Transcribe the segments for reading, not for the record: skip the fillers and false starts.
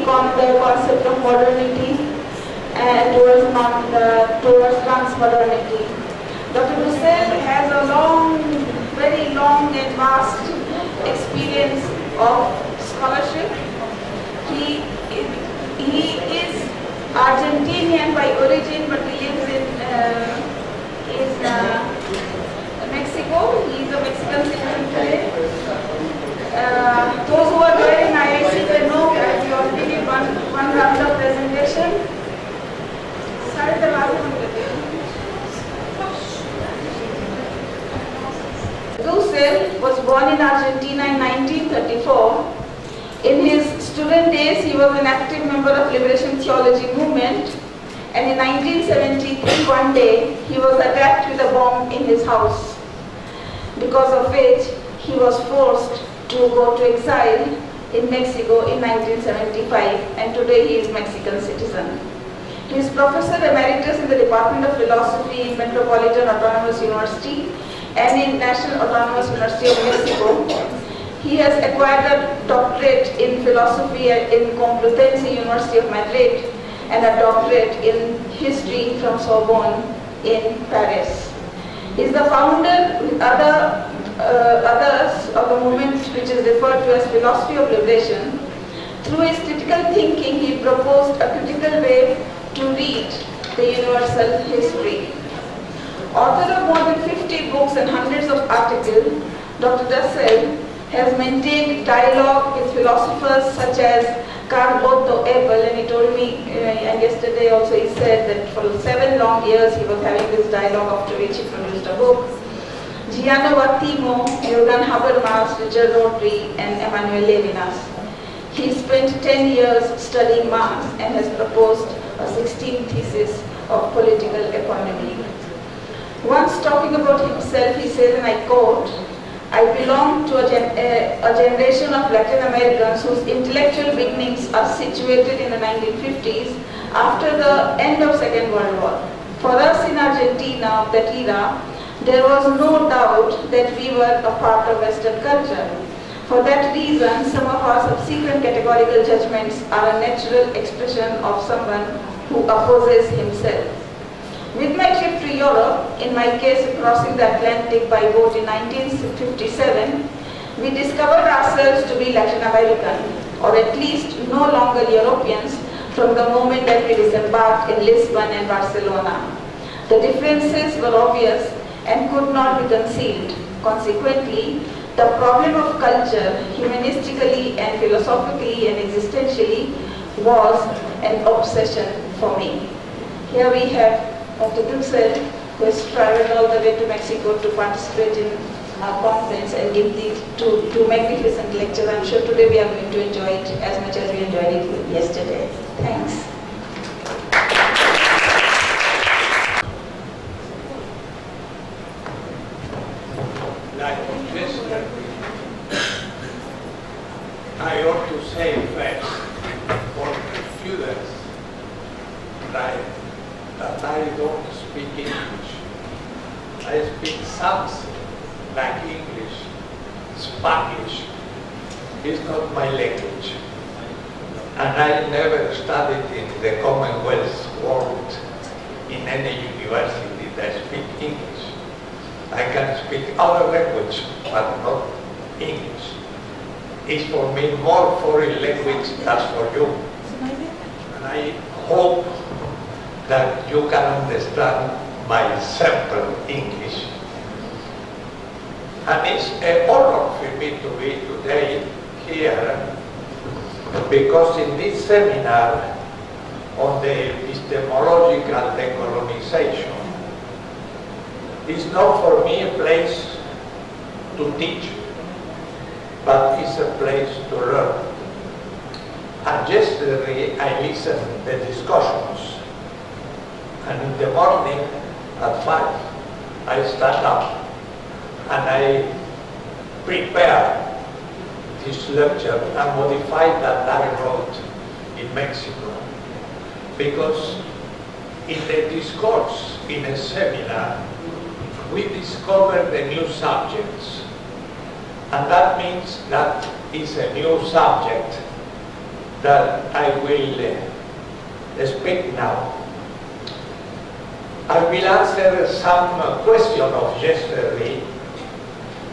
on the concept of modernity and towards transmodernity. Dr. Dussel has a very long and vast experience of scholarship. He is Argentinian by origin, but he lives in Mexico. He is a Mexican citizen today. Those who are there in IIC, they know that we already did one round of presentation. Dussel was born in Argentina in 1934. In his student days, he was an active member of Liberation Theology movement, and in 1973, one day, he was attacked with a bomb in his house, because of which he was forced to go to exile in Mexico in 1975, and today he is Mexican citizen. He is Professor Emeritus in the Department of Philosophy in Metropolitan Autonomous University and in National Autonomous University of Mexico. He has acquired a doctorate in philosophy in Complutense University of Madrid and a doctorate in history from Sorbonne in Paris. He is the founder with others of the movement which is referred to as philosophy of liberation. Through his critical thinking, he proposed a critical way to read the universal history. Author of more than 50 books and hundreds of articles, Dr. Dussel has maintained dialogue with philosophers such as Carl Otto Ebel, and he told me, and yesterday also he said that for 7 long years he was having this dialogue, after which he produced a book. Gianno Vattimo, Jürgen Habermas, Richard Rotary, and Emmanuel Levinas. He spent 10 years studying Marx and has proposed a 16th thesis of political economy. Once talking about himself, he says, and I quote, "I belong to a generation of Latin Americans whose intellectual beginnings are situated in the 1950s after the end of Second World War. For us in Argentina of that era, there was no doubt that we were a part of Western culture. For that reason, some of our subsequent categorical judgments are a natural expression of someone who opposes himself. With my trip to Europe, in my case crossing the Atlantic by boat in 1957, we discovered ourselves to be Latin American, or at least no longer Europeans, from the moment that we disembarked in Lisbon and Barcelona. The differences were obvious and could not be concealed. Consequently, the problem of culture, humanistically and philosophically and existentially, was an obsession for me." Here we have Dr. Dussel, who has traveled all the way to Mexico to participate in our conference and give these two magnificent lectures. I'm sure today we are going to enjoy it as much as we enjoyed it yesterday. Thanks. Like yesterday, I ought to say first for students that I don't speak English. I speak something like English, Spanish. It's not my language. And I never studied in the Commonwealth world in any university that speak English. I can speak other language, but not English. It's for me more foreign language than for you. And I hope that you can understand my simple English. And it's an honor for me to be today here, because in this seminar on the epistemological decolonization, it's not for me a place to teach, but it's a place to learn. And yesterday I listened to the discussions, and in the morning at 5 I stand up and I prepare this lecture and modify that I wrote in Mexico. Because in the discourse in a seminar, we discover the new subjects. And that means that it's a new subject that I will speak now. I will answer some question of yesterday,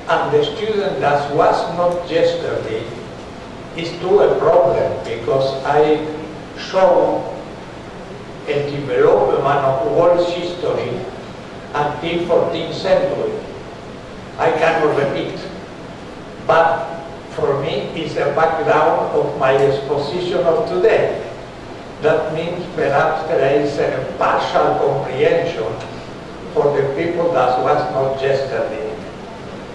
and the student that was not yesterday is to a problem, because I show a development of world history until 14th century. I cannot repeat, but for me it's a background of my exposition of today. That means perhaps there is a partial comprehension for the people that was not yesterday.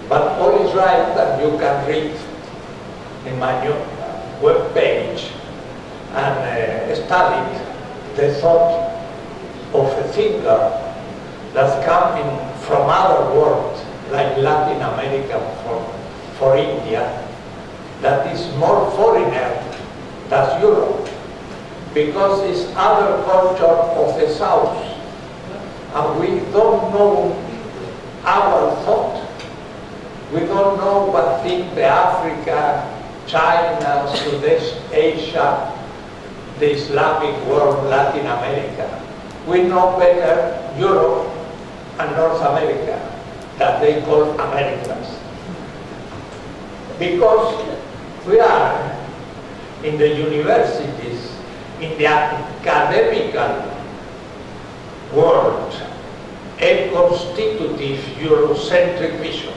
But all is right, and you can read in my new web page and study the thought of a thinker that's coming from other world, like Latin America for India, that is more foreigner than Europe, because it's other culture of the South, and we don't know our thought. We don't know what think the Africa, China, Southeast Asia, the Islamic world, Latin America. We know better Europe and North America, that they call Americans. Because we are in the universities, in the academic world, a constitutive Eurocentric vision,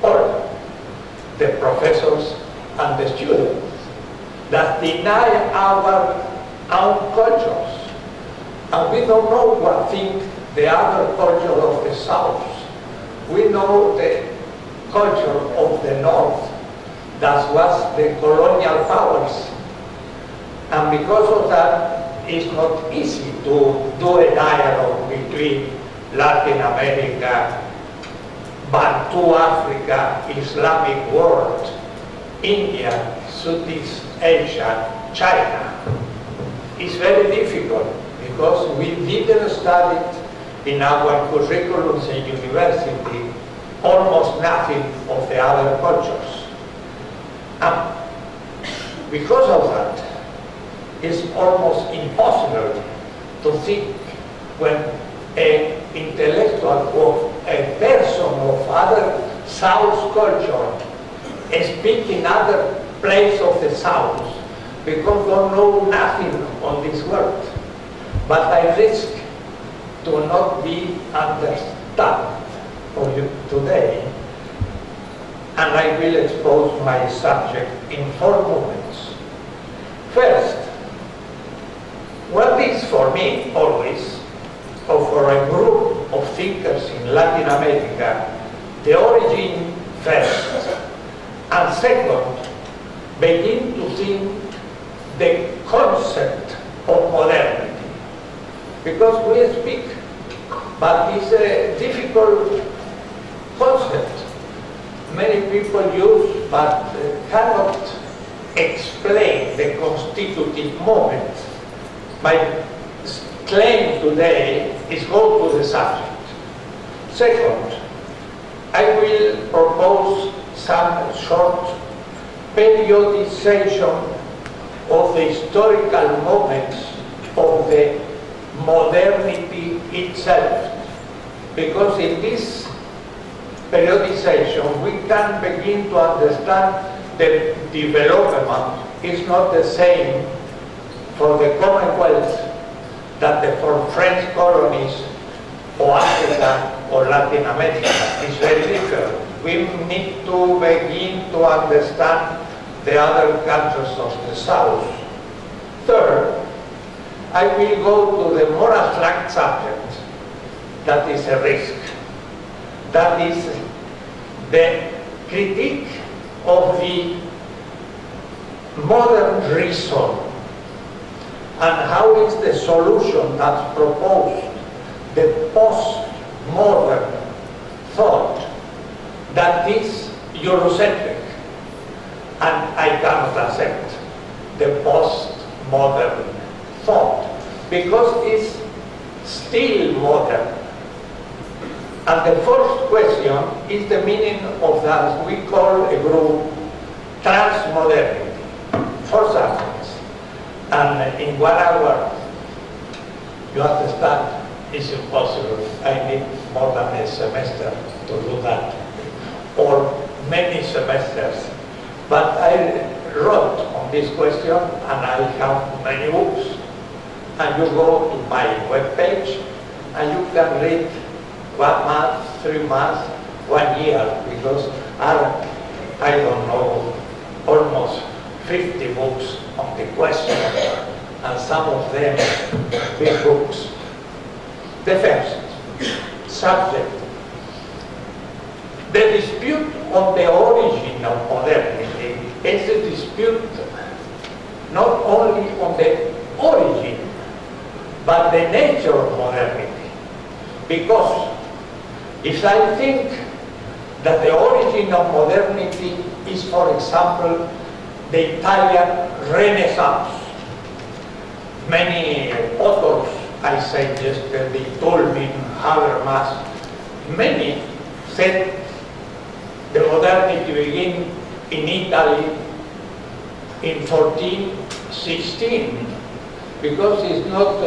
or the professors and the students, that deny our own cultures, and we don't know what think the other culture of the South. We know the culture of the North, that was the colonial powers. And because of that, it's not easy to do a dialogue between Latin America, Bantu Africa, Islamic world, India, Southeast Asia, China. It's very difficult because we didn't study in our curriculums at university almost nothing of the other cultures. And because of that, it's almost impossible to think when an intellectual or a person of other South culture speak in other place of the South, because don't know nothing on this world. But I risk to not be understood for you today, and I will expose my subject in 4 moments. First, what is for me always, or for a group of thinkers in Latin America, the origin first, and second, begin to think the concept of modernity. Because we speak, but it's a difficult concept. Many people use, but cannot explain the constitutive moment. My claim today is go to the subject. Second, I will propose some short periodization of the historical moments of the modernity itself. Because in this periodization we can begin to understand the development is not the same for the Commonwealth that for French colonies or Africa or Latin America. It's very different. We need to begin to understand the other countries of the South. Third, I will go to the more abstract subject, that is a risk. That is the critique of the modern reason, and how is the solution that's proposed, the post-modern thought that is Eurocentric, and I cannot accept the post-modern thought because it's still modern. And the first question is the meaning of that we call a group transmodernity. First argument. in 1 hour, you understand, it's impossible. I need more than a semester to do that, or many semesters. But I wrote on this question, and I have many books. And you go to my webpage, and you can read 1 month, 3 months, 1 year, because I don't know, almost 50 books on the question, and some of them big books. The first subject, the dispute on the origin of modernity is a dispute not only on the origin, but the nature of modernity. Because if I think that the origin of modernity is, for example, the Italian Renaissance, many authors, I said yesterday, Tolmin, Habermas, many said the modernity began in Italy in 1416, because it's not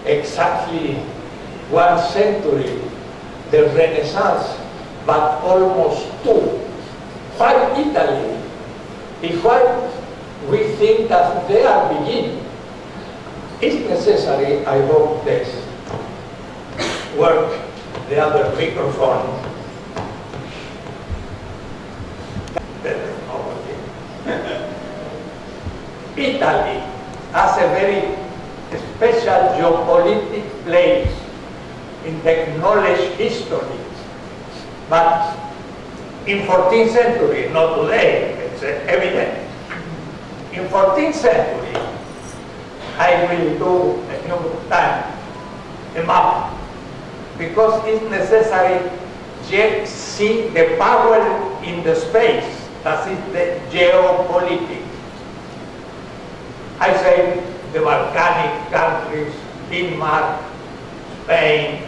exactly 1 century, the Renaissance, but almost 2. Why Italy? If we think that they are beginning, it's necessary, I hope this work, the other microphone. Italy has a very special geopolitical place in the knowledge history, but in 14th century, not today, it's evident. In 14th century, I will do a new time, a map, because it's necessary to see the power in the space, that is the geopolitics. I say the Balkanic countries, Denmark, Spain,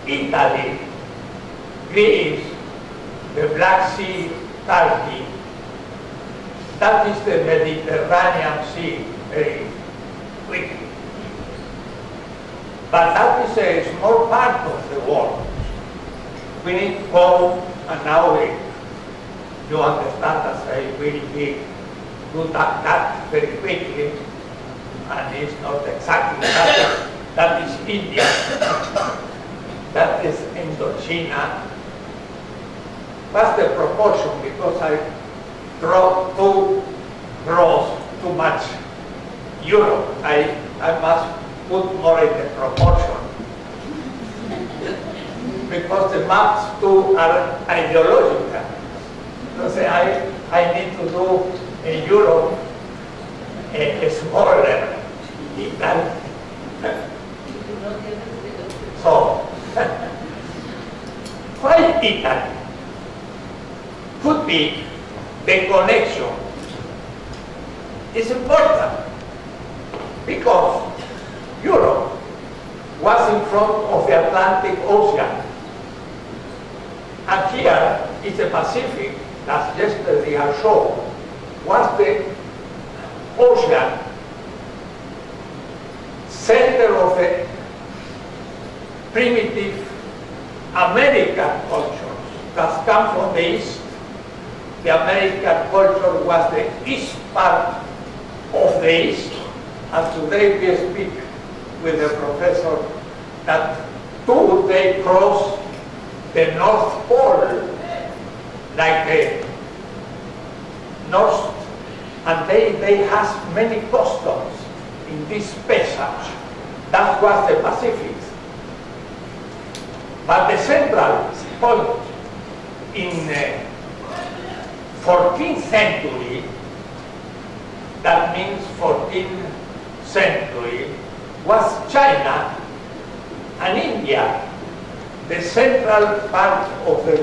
Italy, Greece, the Black Sea, Turkey. That is the Mediterranean Sea, very quick. But that is a small part of the world. We need to go, and now you understand as I will be do that very quickly, and it's not exactly that. That is India. That is Indochina. That's the proportion, because I draw too much Europe. I must put more in the proportion, because the maps too are ideological. So say I need to do in Europe a smaller Italy. So why Italy? Could be the connection is important, because Europe was in front of the Atlantic Ocean, and here is the Pacific, as yesterday I showed, was the ocean, center of the primitive American cultures that come from the east. The American culture was the east part of the east, and today we speak with the professor that too they cross the North Pole, like the North, and they have many customs in this passage. That was the Pacific. But the central point in 14th century, that means 14th century, was China and India, the central part of the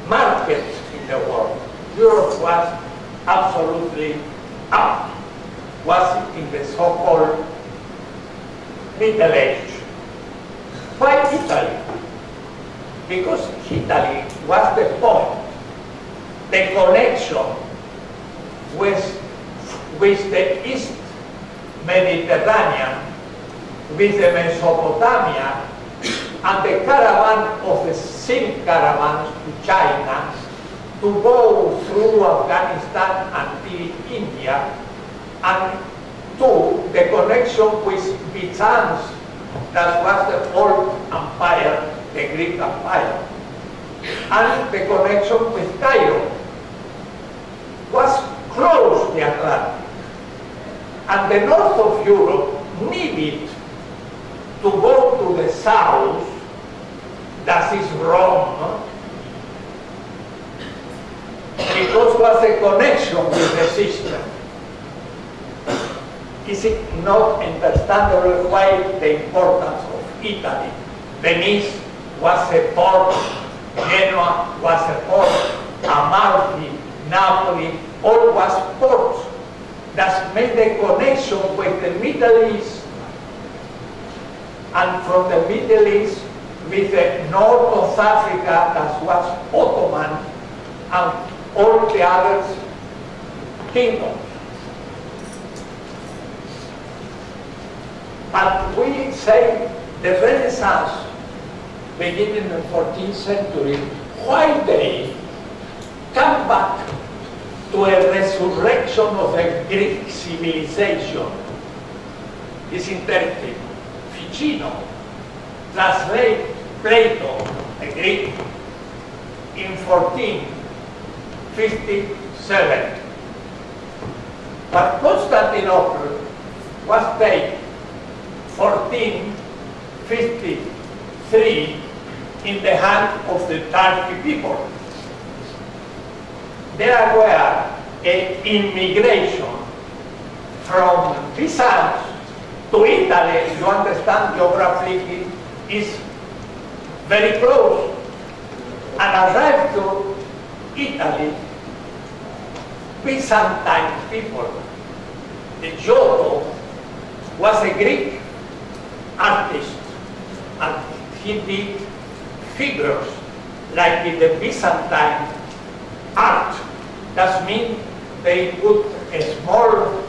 market in the world. Europe was absolutely up, was in the so-called Middle Age. Why Italy? Because Italy was the point, the connection with the East Mediterranean with the Mesopotamia and the caravan of the Silk caravans to China to go through Afghanistan until India, and two, the connection with Byzance, that was the old empire, the Greek empire, and the connection with Cairo was close to the Atlantic. And the north of Europe needed to go to the south, that is Rome, because was a connection with the system. Is it not understandable why the importance of Italy? Venice was a port, Genoa was a port, Amalfi, Napoli, all was ports that made the connection with the Middle East, and from the Middle East with the north of Africa that was Ottoman and all the other kingdoms. But we say the Renaissance, beginning in the 14th century, why they come back to a resurrection of the Greek civilization is interesting. Ficino translates Plato, a Greek, in 1457. But Constantinople was taken 1453 in the hand of the Turkic people. There were an immigration from Byzance to Italy. You understand, geographically is very close, and arrived to Italy Byzantine people. The Giotto was a Greek artist, and he did figures like in the Byzantine art. That means they put a small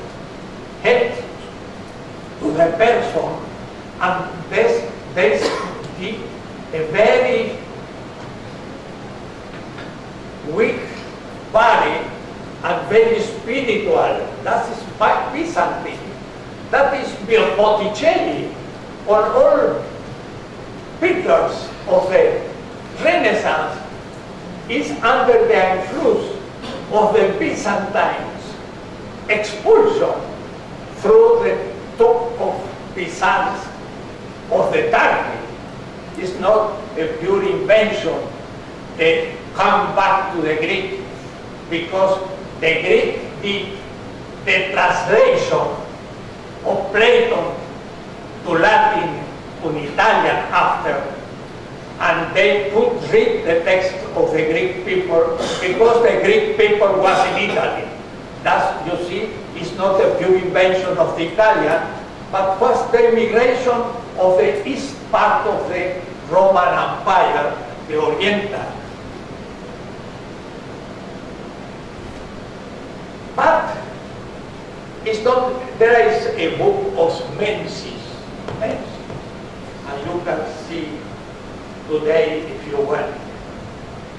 head to the person, and this did a very weak body and very spiritual. That is Byzantine. That is Botticelli, or all pictures of the Renaissance is under the influence of the Byzantines expulsion through the top of Byzance of the Turkey. It's not a pure invention. They come back to the Greek because the Greek did the translation of Plato to Latin, to Italian after, and they could read the text of the Greek people because the Greek people was in Italy. That, you see, is not a pure invention of the Italian, but was the immigration of the east part of the Roman Empire, the Oriental. But it's not, there is a book of Menzies, and you can see today, if you want,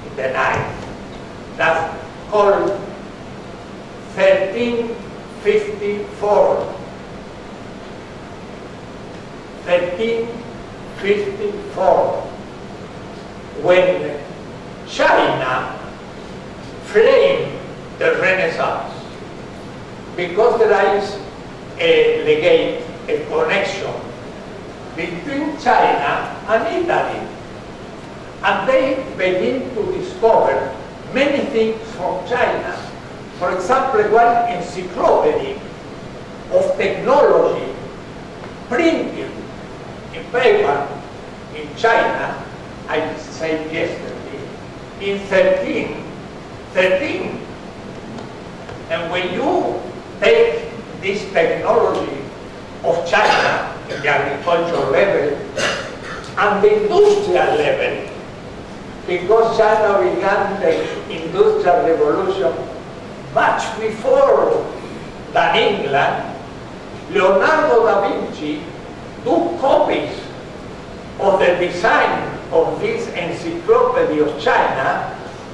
in the night, that's called 1354. 1354, when China flamed the Renaissance, because there is a legate, a connection between China and Italy. And they begin to discover many things from China. For example, one encyclopedia of technology printed in paper in China, I said yesterday, in 1313. And when you take this technology of China in the agricultural level and the industrial level, because China began the industrial revolution much before than England, Leonardo da Vinci took copies of the design of this encyclopedia of China,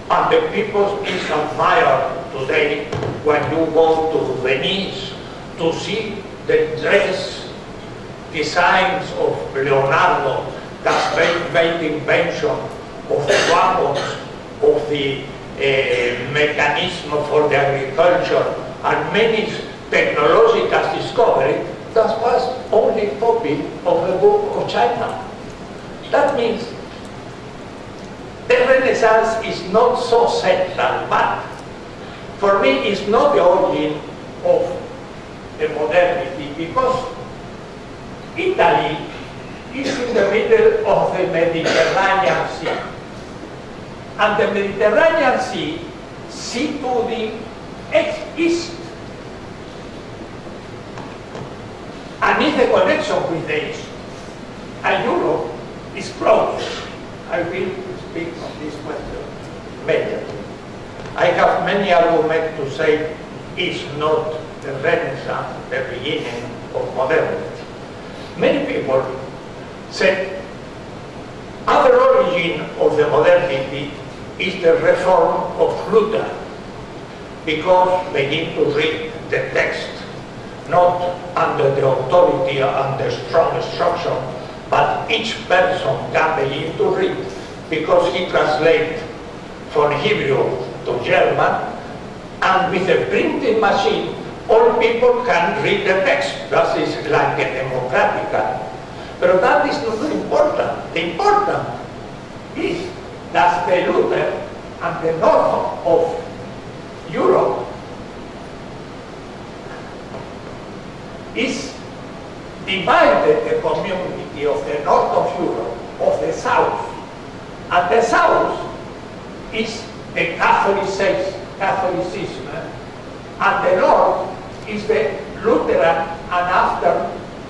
and the people is admired today when you go to Venice to see the dress designs of Leonardo that made invention of the wagons, of the mechanism for the agriculture, and many technological discoveries. That was only a copy of the book of China. That means the Renaissance is not so central, but for me it's not the origin of the modernity, because Italy is in the middle of the Mediterranean Sea. And the Mediterranean Sea to the east. And is the connection with the east. And Europe is close. I will speak on this question immediately. I have many arguments to say it's not the Renaissance, the beginning of modernity. Many people said other origin of the modernity is the reform of Luther, because they need to read the text not under the authority and the strong instruction, but each person can begin to read, because he translates from Hebrew to German, and with a printing machine all people can read the text. That is like a democratic. But that is not important. The important is that the Luther and the north of Europe is divided the community of the north of Europe, of the south. And the south is the Catholicism, and the north is the Lutheran and after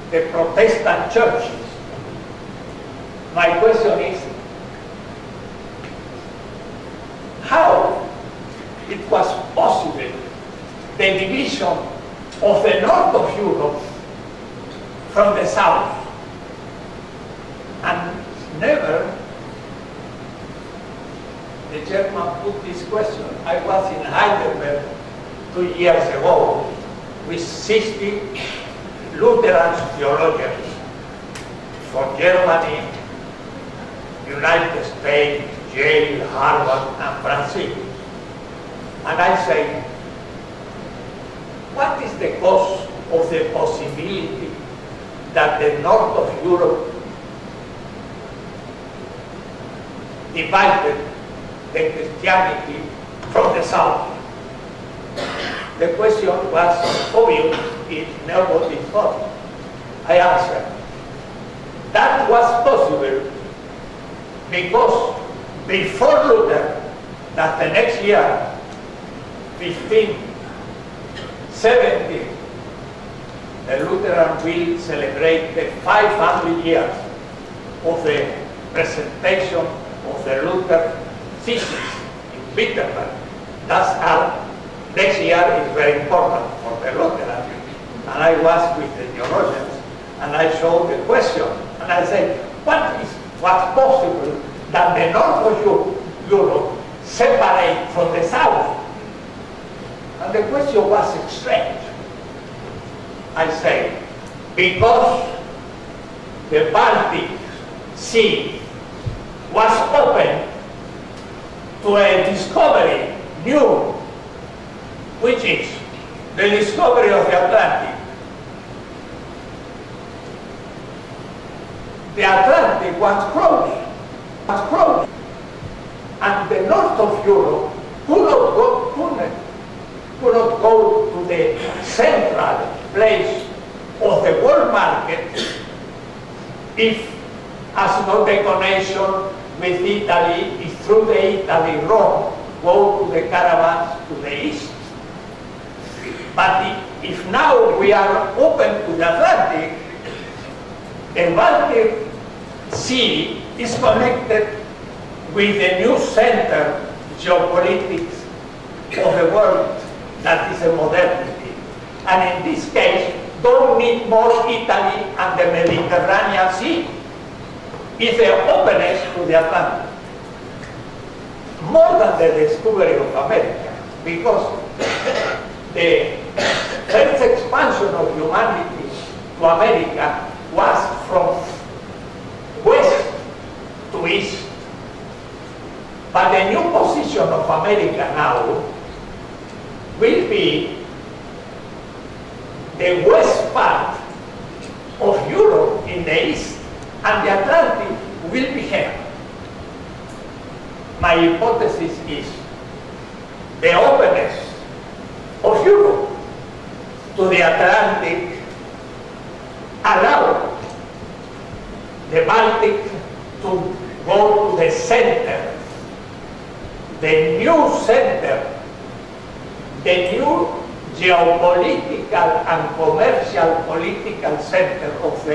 the Protestant churches. My question is, how it was possible the division of the north of Europe from the south? And never the German put this question. I was in Heidelberg 2 years ago with 60 Lutheran theologians from Germany, United States, Yale, Harvard, and France. And I say, what is the cause of the possibility that the north of Europe divided the Christianity from the south? The question was obvious if nobody thought. I answered, that was possible because before Luther, that the next year, 1570, the Lutheran will celebrate the 500 years of the presentation of the Luther thesis in Wittenberg. That's how next year is very important for the Lutheran. And I was with the theologians and I showed the question and I said, what is possible that the north of Europe separate from the south? And the question was strange. I say, because the Baltic Sea was open to a discovery new, which is the discovery of the Atlantic. The Atlantic was closed, and the north of Europe could not go to the central place of the world market if, as no the connection with Italy is through the Italy-Rome, go to the caravans to the east. But if now we are open to the Atlantic, the Baltic Sea is connected with the new center geopolitics of the world that is a modernity. And in this case, don't need more Italy and the Mediterranean Sea. It's the openness to the Atlantic. More than the discovery of America, because the first expansion of humanity to America was from west to east. But the new position of America now will be the west part of Europe in the east, and the Atlantic will be here. My hypothesis is the openness of Europe to the Atlantic allow the Baltic to go to the center, the new center, the new geopolitical and commercial political center of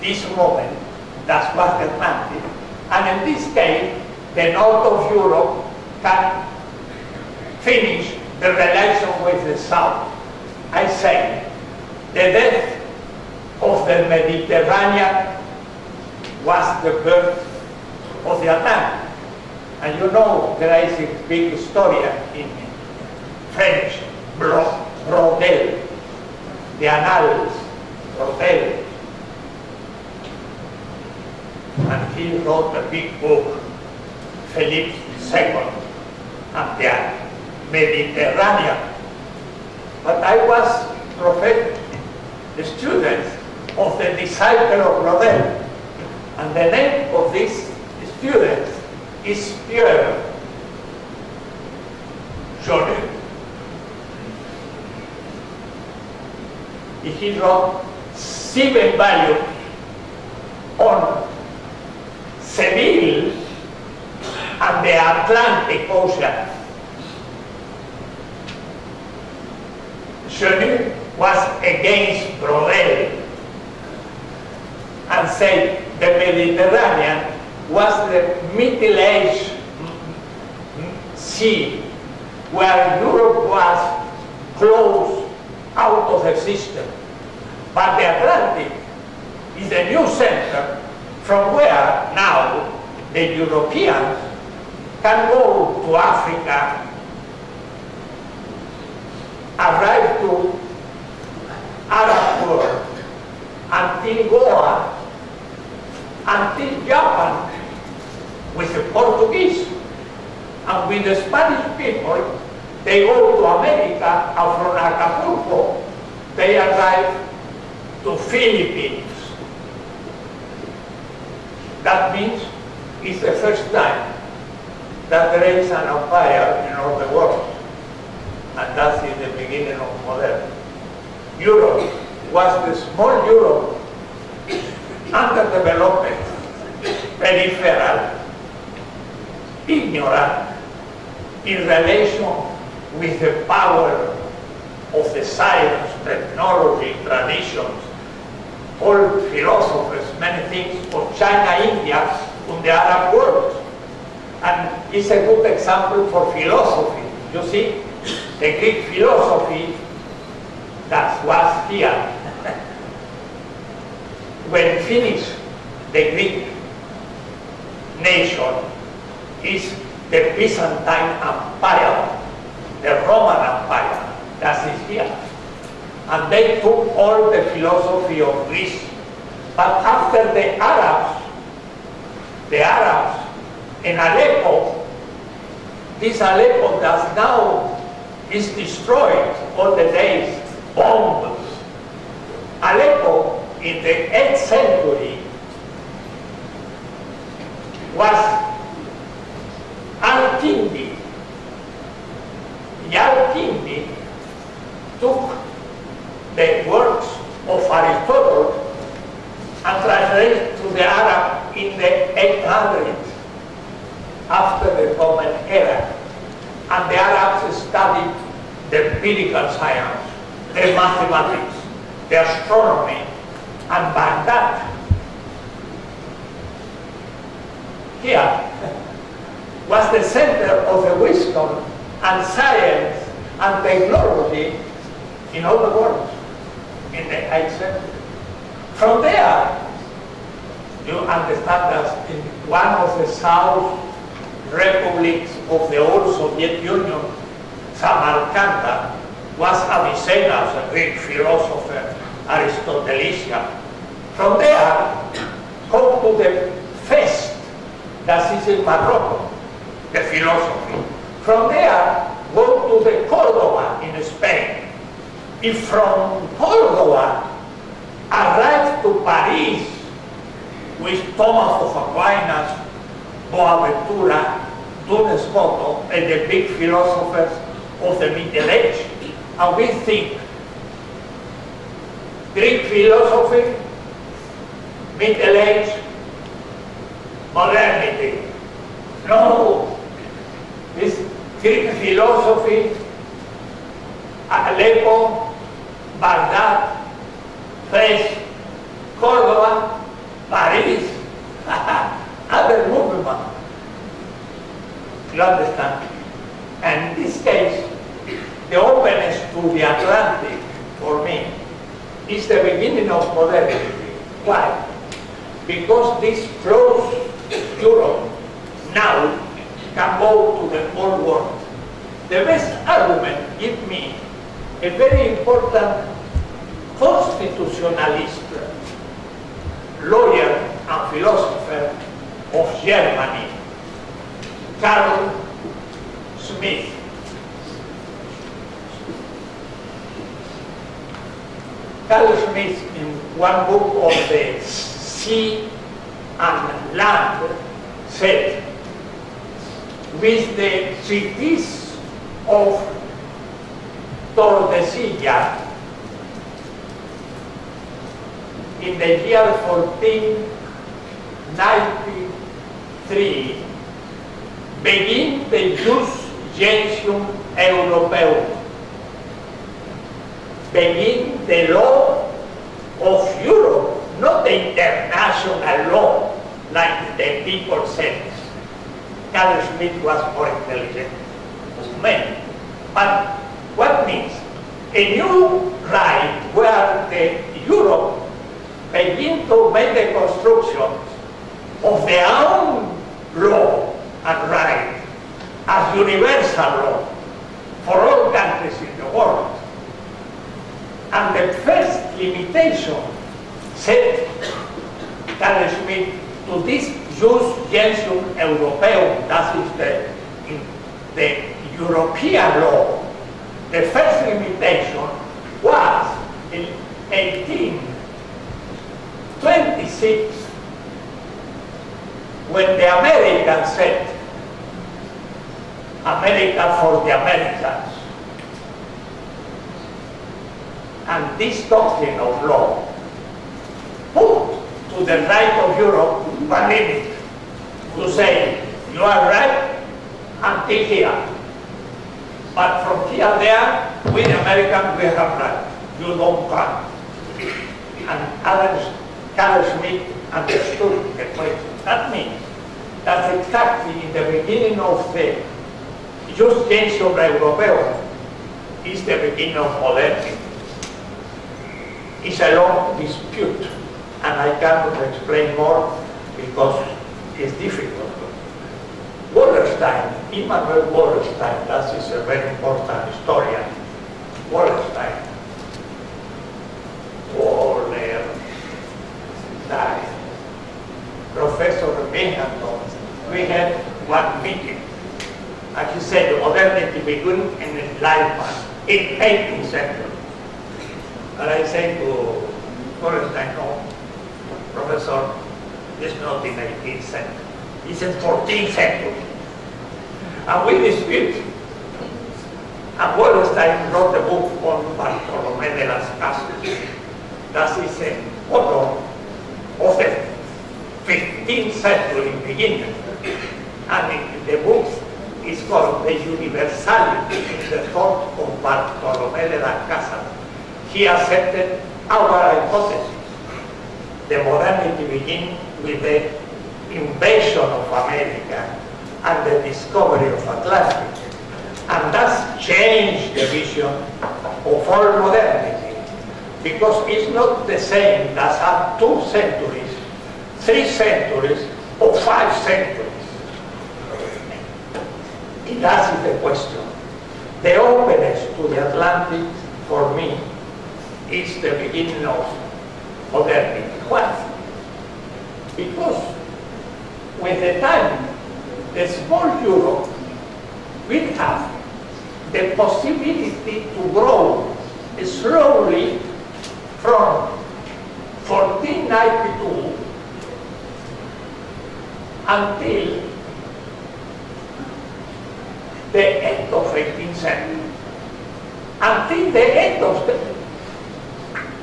this moment, that was the Atlantic. And in this case, the north of Europe can finish the relation with the south. I say, the death of the Mediterranean was the birth of the Atlantic. And you know, there is a big historian in French, Brodel, the Annals, Brodel. And he wrote a big book, Philip II, and the Mediterranean. But I was the student of the disciple of Brodel, and the name of this student is Pierre Jaunet. He wrote 7 volumes on Seville and the Atlantic Ocean. Jaunet was against Brodel and said the Mediterranean was the Middle Age sea where Europe was closed out of the system. But the Atlantic is the new center from where now the Europeans can go to Africa, arrive to Arab world, until Goa, until Japan, with the Portuguese, and with the Spanish people. They go to America, and from Acapulco, they arrive to Philippines. That means it's the first time that there is an empire in all the world. And that's in the beginning of modern. Europe was the small Europe, underdeveloped, peripheral, ignorant in relation with the power of the science, technology, traditions, all philosophers, many things of China, India, and the Arab world. And it's a good example for philosophy. You see, the Greek philosophy that was here. When finished, the Greek nation is the Byzantine Empire, the Roman Empire, that is here. And they took all the philosophy of Greece. But after the Arabs in Aleppo, this Aleppo that now is destroyed all the days, bombs. Aleppo in the 8th century was Al-Kindi. Al-Kindi took the works of Aristotle and translated to the Arab in the 800s, after the Roman era. And the Arabs studied the empirical science, the mathematics, the astronomy, and Baghdad. Here was the center of the wisdom and science and technology in all the world in the 8th century. From there, you understand that in one of the South republics of the old Soviet Union, Samarkand, was Avicenna, a Greek philosopher, Aristotelian. From there, come to the fest that is in Morocco, the philosophy. From there, go to the Córdoba in Spain. And from Córdoba, arrive to Paris with Thomas of Aquinas, Boaventura, Dunes Scoto, and the big philosophers of the Middle Age. And we think Greek philosophy, Middle Age, modernity. No, this Greek philosophy, Aleppo, Baghdad, Fez, Córdoba, Paris, other movement. You understand? And in this case, the openness to the Atlantic, for me, is the beginning of modernity. Why? Because this closed Europe now can go to the whole world. The best argument gives me a very important constitutionalist, lawyer and philosopher of Germany, Carl Schmitt. Carl Schmitt, in one book on the sea and land, said, with the treatise of Tordesillas in the year 1493, begin the Jus Gentium Europaeum, begin the law of Europe, not the international law like the people said. Carl Schmitt was more intelligent man. But what means? A new right where the Europe begin to make the construction of their own law and right as universal law for all countries in the world. And the first limitation set Carl Schmitt to this Jus Gentium Europaeum, that is the European law. The first limitation was in 1826 when the Americans said, America for the Americans. And this doctrine of law put to the right of Europe one limit, to say, you are right until here. But from here there, we the Americans, we have right. You don't come. And Carl Schmitt understood the question. That means that exactly in the beginning of the Jus Gentium Europaeum is the beginning of modernity. It's a long dispute, and I cannot explain more because it's difficult. Wallerstein, Immanuel Wallerstein, that is a very important historian. Wallerstein, Professor Binghamton, we had one meeting, and he said modernity began in Enlightenment in 18th century. And I say to Wallerstein, no, Professor, it's not in 18th century. It's in 14th century. And we dispute. And Wallerstein wrote a book on Bartolomé de las Casas. That is an author of the 15th century beginning. And the book is called The Universality in the Thought of Bartolomé de las Casas. He accepted our hypothesis. The modernity begins with the invasion of America and the discovery of Atlantic. And that's changed the vision of all modernity, because it's not the same as have 2 centuries, 3 centuries, or 5 centuries. That is the question. The openness to the Atlantic, for me, is the beginning of modernity. Why? Because with the time, the small Europe will have the possibility to grow slowly from 1492 until the end of 18th century. Until the end of the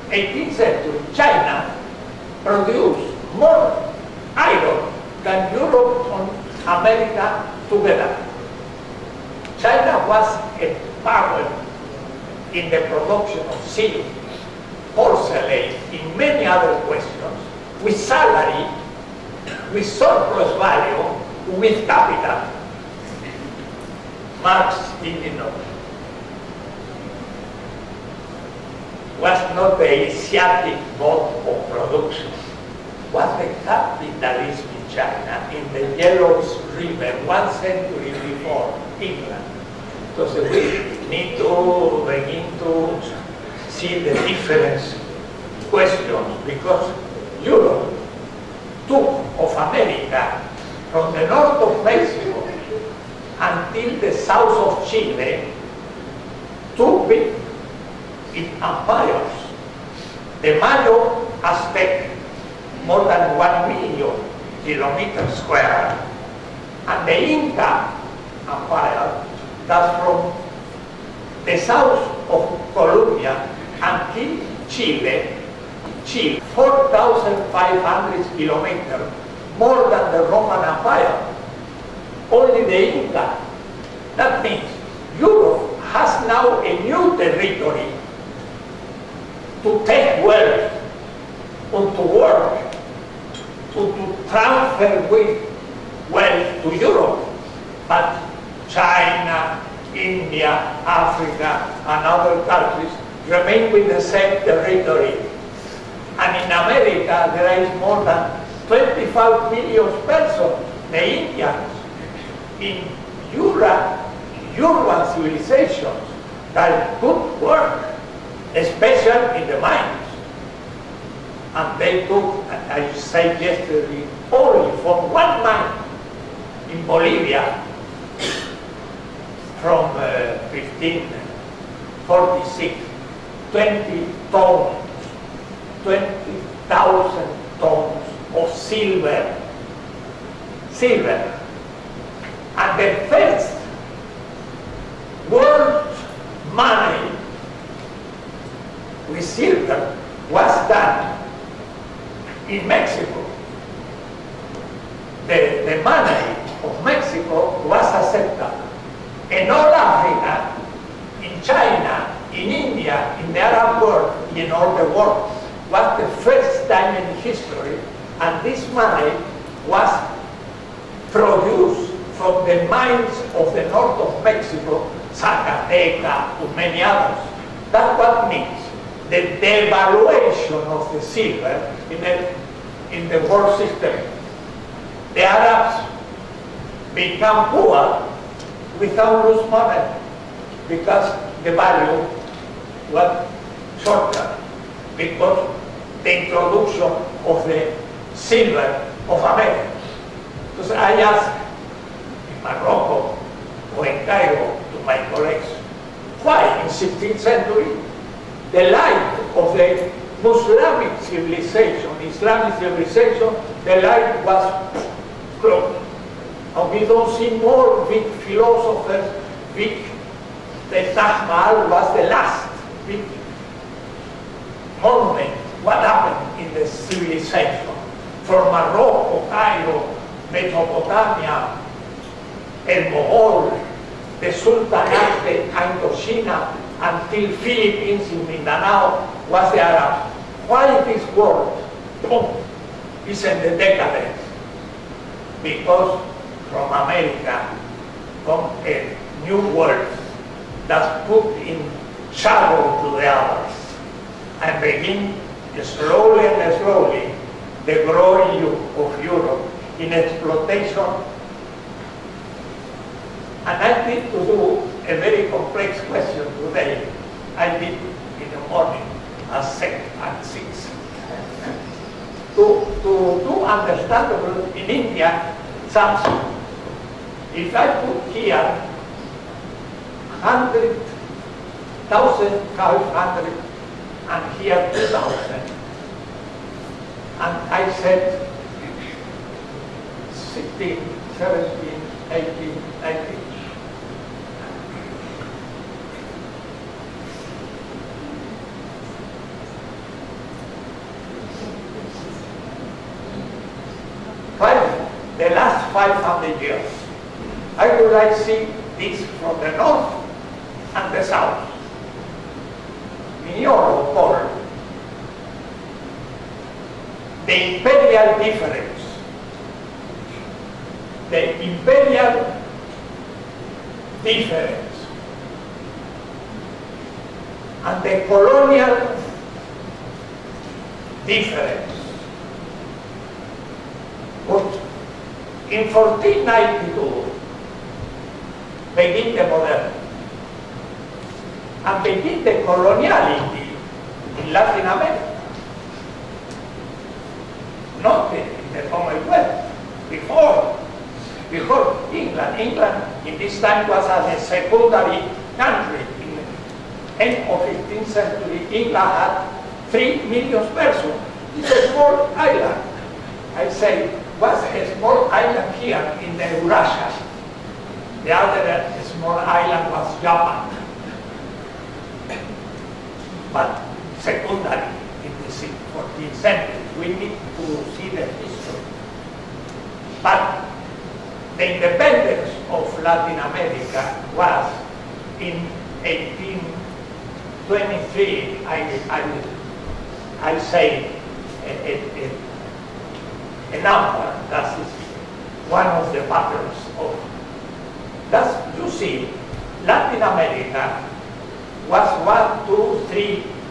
18th century, China produced more iron than Europe and America together. China was a power in the production of silk, porcelain, in many other questions, with salary, with surplus value, with capital. Marx didn't know. Was not the Asiatic mode of production. Was the capitalism in China in the Yellow River 1 century before England. So we need to begin to see the difference questions, because Europe took of America from the north of Mexico until the south of Chile, 2 big empires. The Mayo Aztec, more than 1 million kilometers square, and the Inca Empire, that's from the south of Colombia until Chile, 4,500 kilometers, more than the Roman Empire. Only the Inca. That means Europe has now a new territory to take wealth, and to work, to transfer wealth to Europe. But China, India, Africa, and other countries remain with the same territory. And in America, there is more than 25 million persons, the Indians, in Europe, urban civilizations that could work, especially in the mines. And they took, I said yesterday, only from 1 mine in Bolivia, from 1546, 20 tons, 20,000 tons of silver. And the first world money with silver was done in Mexico. The money of Mexico was acceptable. In all Africa, in China, in India, in the Arab world, in all the world, was the first time in history, and this money was produced from the mines of the north of Mexico, Zacatecas, to many others. That's what means the devaluation of the silver in the world system. The Arabs become poor without lose money, because the value was shorter, because the introduction of the silver of America. Because I asked in Morocco or in Cairo to my colleagues, why in 16th century the light of the Islamic civilization, the light was closed. And we don't see more big philosophers, the Taj Mahal was the last big monument. What happened in the civilization? From Morocco, Cairo, Mesopotamia, El Mogol, the Sultanate, Indochina, until Philippines in Mindanao was the Arabs. Why this world is in the decadence? Because from America come a new world that's put in shadow to the others, and begin slowly and slowly the growing of Europe in exploitation. And I need to do a very complex question today. I did in the morning at 6. To understandable in India, something. If I put here 100,500 and here 2,000, and I said 16, 17, 18, 19. The last 500 years, I would like to see this from the north and the south. In Europe, Paul, the imperial difference, and the colonial difference. But in 1492, begin the modernity and begin the coloniality in Latin America. Not in the Commonwealth, before England. England in this time was a secondary country. In the end of 15th century, England had 3 million persons. It's a small island. I say, was a small island here in the Eurasia. The other small island was Japan. But secondary in the 14th century. We need to see the history. But the independence of Latin America was in 1823, I say a number. That is one of the patterns of. That's, you see, Latin America was 1, 2,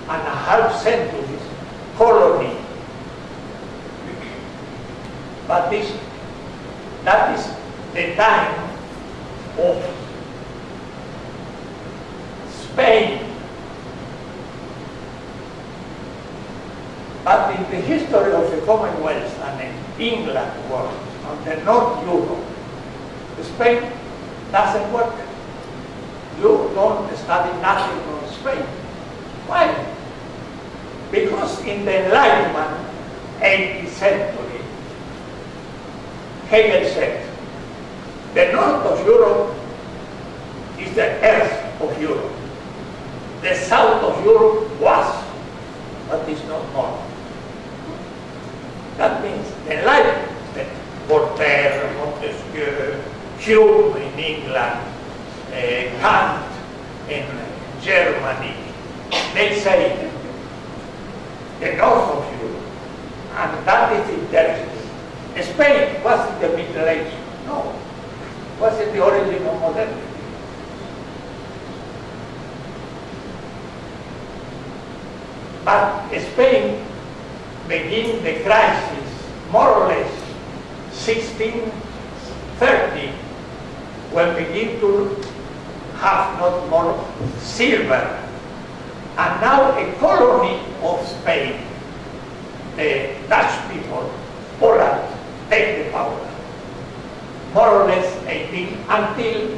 3.5 centuries colony. But that is the time of Spain. But in the history of the Commonwealth and in England world, on the North Europe, Spain doesn't work. You don't study nothing from Spain. Why? Because in the Enlightenment, 18th century, Hegel said, the north of Europe is the earth of Europe. The south of Europe was, but is not more. That means the Enlightenment, Voltaire, Montesquieu, Hume in England, Kant in Germany, they say the north of Europe, and that is interesting. Spain was in the Middle Age, no, was in the origin of modernity. But Spain began the crisis more or less 1630, when begin to have not more silver, and now a colony of Spain, the Dutch people, Poland, take the power, more or less 18 until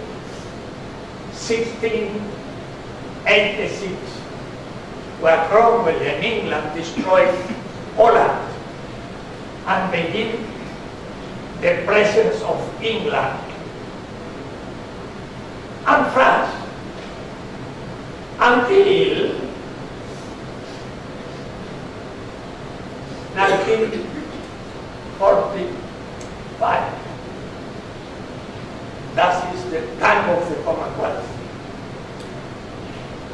1686, where Cromwell in England destroyed Poland and begin the presence of England and France until 1945. That is the time of the Commonwealth.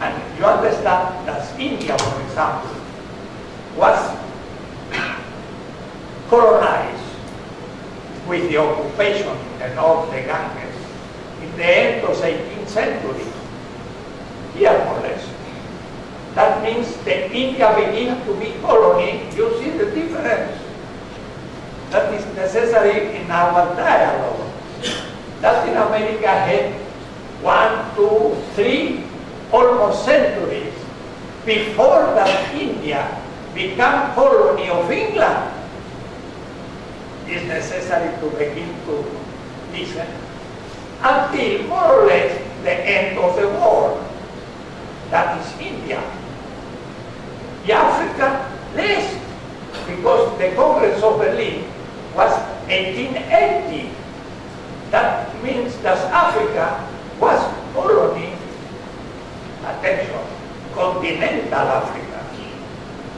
And you understand that India, for example, was colonized with the occupation in the north, the Ganges, in the end of the 18th century, here more or less. that means the India begins to be colony. You see the difference? That is necessary in our dialogue. Latin America had 1, 2, 3 almost centuries before that India became colony of England. It's necessary to begin to listen until more or less the end of the war. That is India. The Africa less, because the Congress of Berlin was 1880. That means that Africa was colony, attention, continental Africa,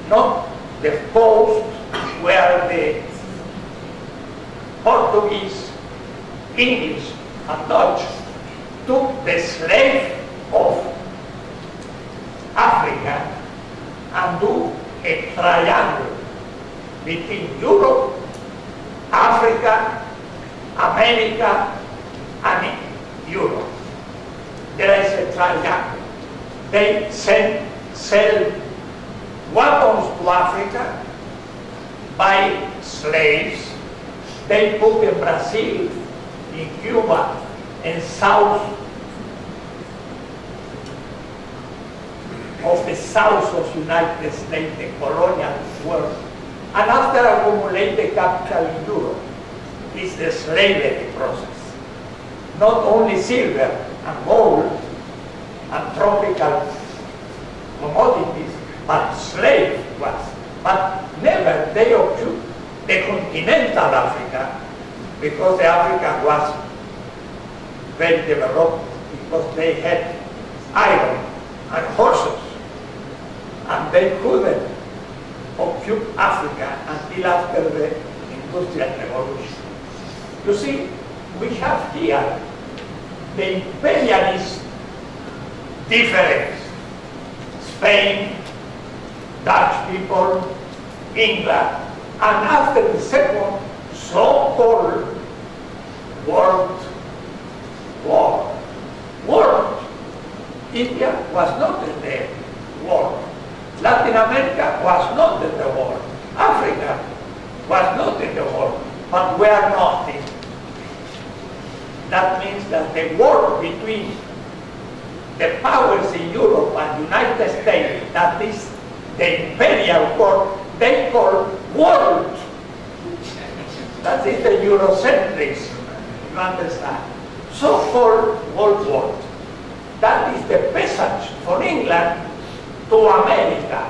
not the coast where the Portuguese, English, and Dutch took the slave of Africa and do a triangle between Europe, Africa, America, and Europe. There is a triangle. They sell weapons to Africa, buy slaves. They put in Brazil, in Cuba, in South of the South of the United States, the colonial world, and after accumulated capital in Europe, is the slavery process. Not only silver and gold and tropical commodities, but slave was. But never they occupied the continental Africa, because the Africa was very developed, because they had iron and horses, and they couldn't occupy Africa until after the Industrial Revolution. You see, we have here the imperialist difference. Spain, Dutch people, England, and after the second so-called World War, India was not in the war. Latin America was not in the war. Africa was not in the war, but we are not in. That means that the war between the powers in Europe and United States, that is the imperial war, they call world. That is the Eurocentrism, you understand? So-called world war. That is the message for England to America.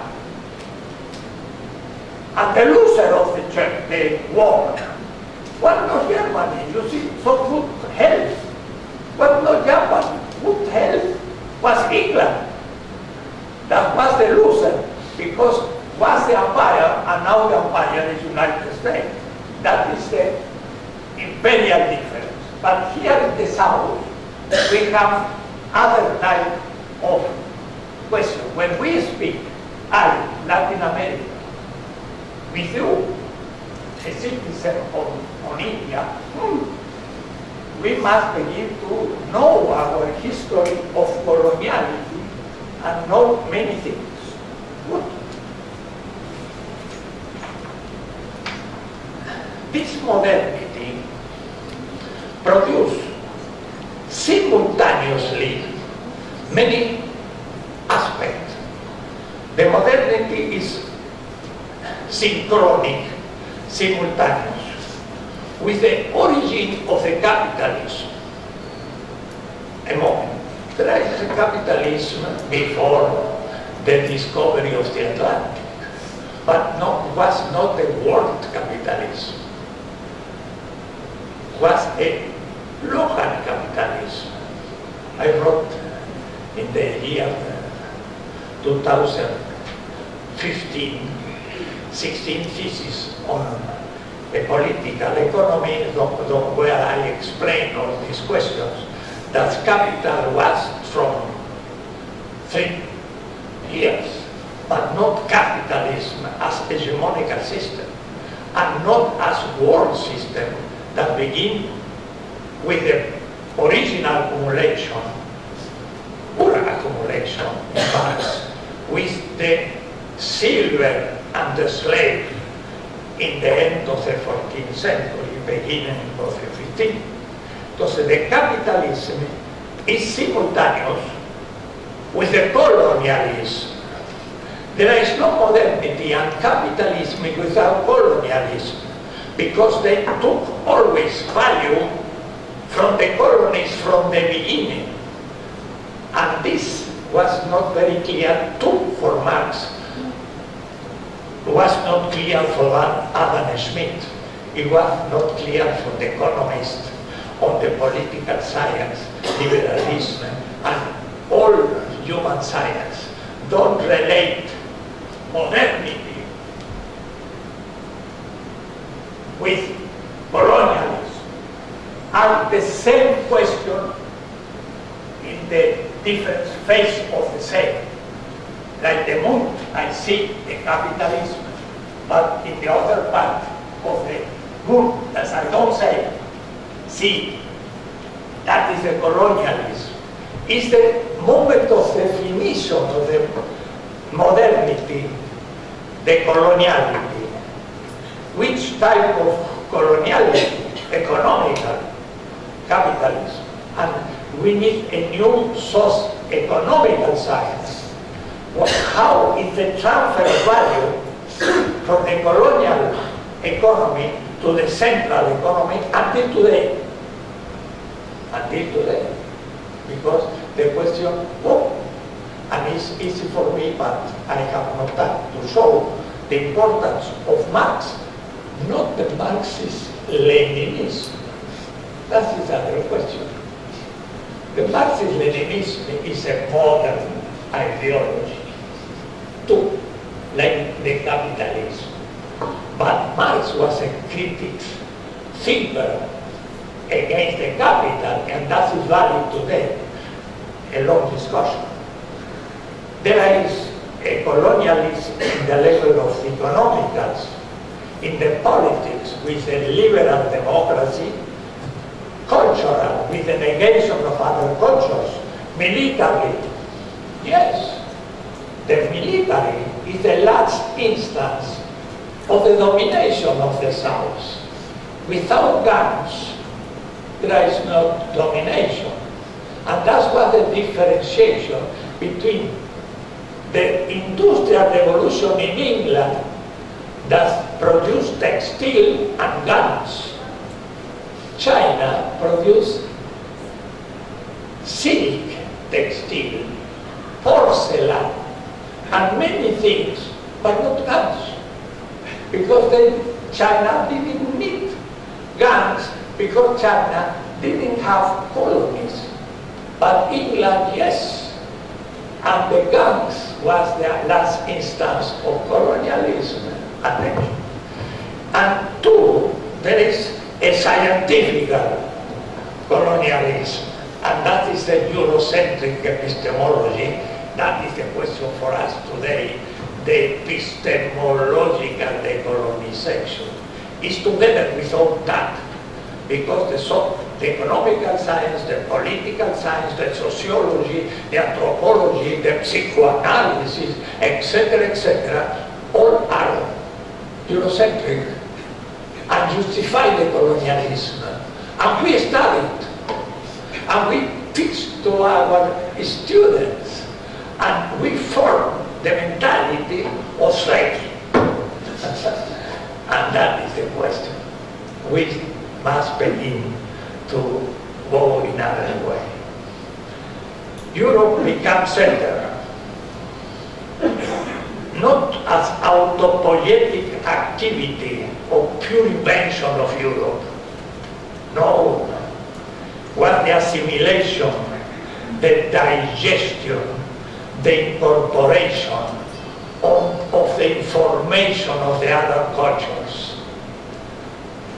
And the loser of the war was not Germany. You see, so good health was not Japan. Good health was England. That was the loser, because was the empire, and now the empire is United States. That is the imperial difference. But here in the South, we have other type of question. When we speak Latin America, with you, a citizen on India, we must begin to know our history of coloniality and know many things. Good. This modernity produced simultaneously many aspects. The modernity is synchronic, simultaneous, with the origin of the capitalism. A moment. There is a capitalism before the discovery of the Atlantic, but was not a world capitalism. Was a local capitalism. I wrote in the year 2015, 16 theses on the political economy, where I explain all these questions, that capital was from 3 years, but not capitalism as hegemonical system, and not as world system that begin with the original accumulation, pure accumulation in banks, with the silver and the slave in the end of the 14th century, beginning of the 15th. Entonces, the capitalism is simultaneous with the colonialism. There is no modernity and capitalism without colonialism, because they took always value from the colonies from the beginning. And this was not very clear too for Marx. It was not clear for Adam Smith. It was not clear for the economists on the political science, liberalism, and all human science. Don't relate modernity with colonialism. And the same question in the different face of the same. Like the moon, I see the capitalism, but in the other part of the moon, as I don't say, see, that is the colonialism. It's the moment of definition of the modernity, the coloniality. Which type of coloniality? Economical capitalism. And we need a new socio-economical science. How is the transfer of value from the colonial economy to the central economy until today? Until today. Because the question, and it's easy for me, but I have no time to show the importance of Marx, not the Marxist Leninism. That is another question. The Marxist Leninism is a modern ideology, too, like the capitalism. But Marx was a critic, thinker against the capital, and that is valid today. A long discussion. There is a colonialism in the level of economicals, in the politics with the liberal democracy, cultural with the negation of other cultures, military. Yes, the military is the last instance of the domination of the South. Without guns, there is no domination. And that's what the differentiation between the industrial revolution in England that produced textile and guns. China produced silk, textile, porcelain, and many things, but not guns. Because China didn't need guns, because China didn't have colonies. But England, yes. And the guns was the last instance of colonialism. Attention. And two, there is a scientific colonialism, and that is the Eurocentric epistemology. That is the question for us today. The epistemological decolonization is together with all that, because the economical science, the political science, the sociology, the anthropology, the psychoanalysis, etc., all are Eurocentric and justify the colonialism. And we study it, and we teach to our students, and we form the mentality of slavery. And that is the question. We must begin to go in another way. Europe becomes center, not as autopoietic activity or pure invention of Europe. No, was the assimilation, the digestion, the incorporation of the information of the other cultures.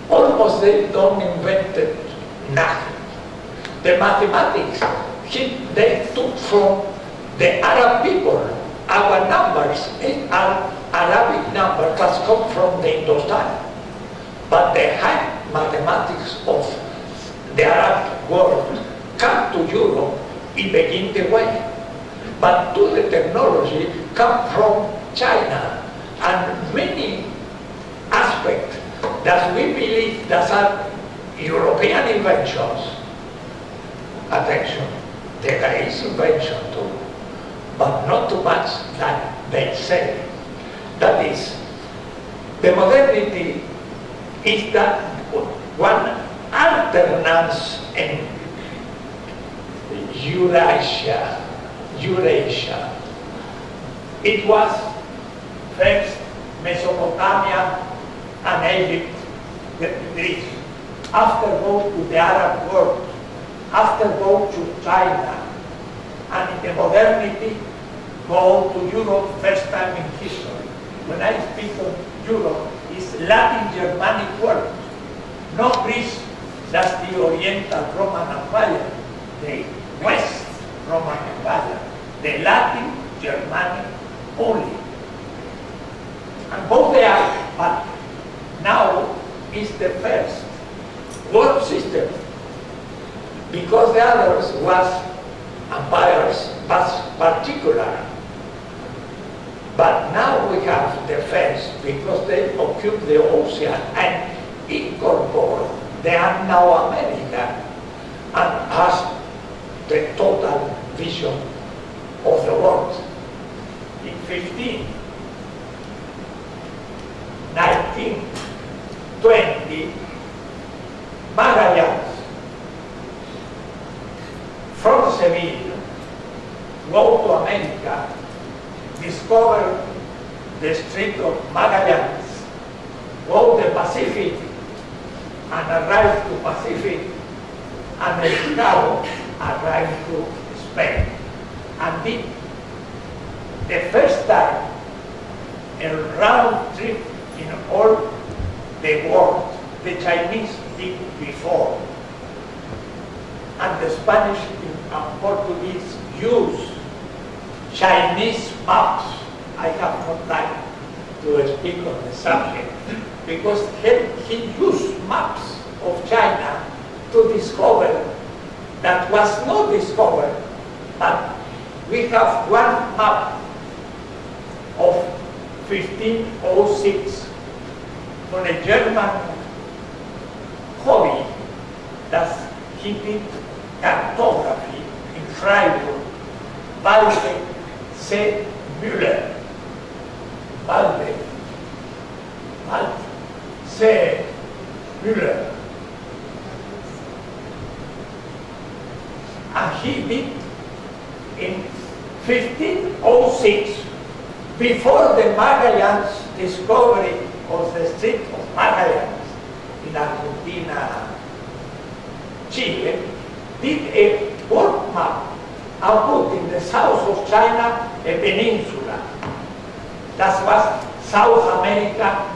Almost they don't invent nothing. The mathematics, they took from the Arab people. Our numbers, our Arabic numbers, has come from the Indostan. But the high mathematics of the Arab world come to Europe in begin the way. but to the technology come from China, and many aspects that we believe that are European inventions. Attention, there is invention too, but not too much like they say. That is, the modernity is that one alternance in Eurasia. It was first Mesopotamia and Egypt, Greece. After go to the Arab world, after go to China, and in the modernity go to Europe first time in history. When I speak of Europe, it's Latin Germanic world, not Greece, that's the Oriental Roman Empire, the West Roman Empire, the Latin Germanic only. And both they are, but now is the first world system, because the others was empires, was particular. But now we have the first, because they occupy the ocean and incorporate, they are now America, and has the total vision of the world. In 1920, Magallanes from Seville go to America, discover the Strait of Magallanes, go to the Pacific, and arrive to Pacific, and Chicago arrive to Spain. And the first time a round trip in all the world. The Chinese did before. And the Spanish and Portuguese use Chinese maps. I have no time to speak on the subject, because he used maps of China to discover that was not discovered, but we have one map of 1506 from a German hobby that he did cartography in Freiburg, Walde C. Müller. Walde C. Müller. And he did in 1506, before the Magallanes discovery of the Strait of Magallanes in Argentina, Chile, did a world map and put in the south of China a peninsula. That was South America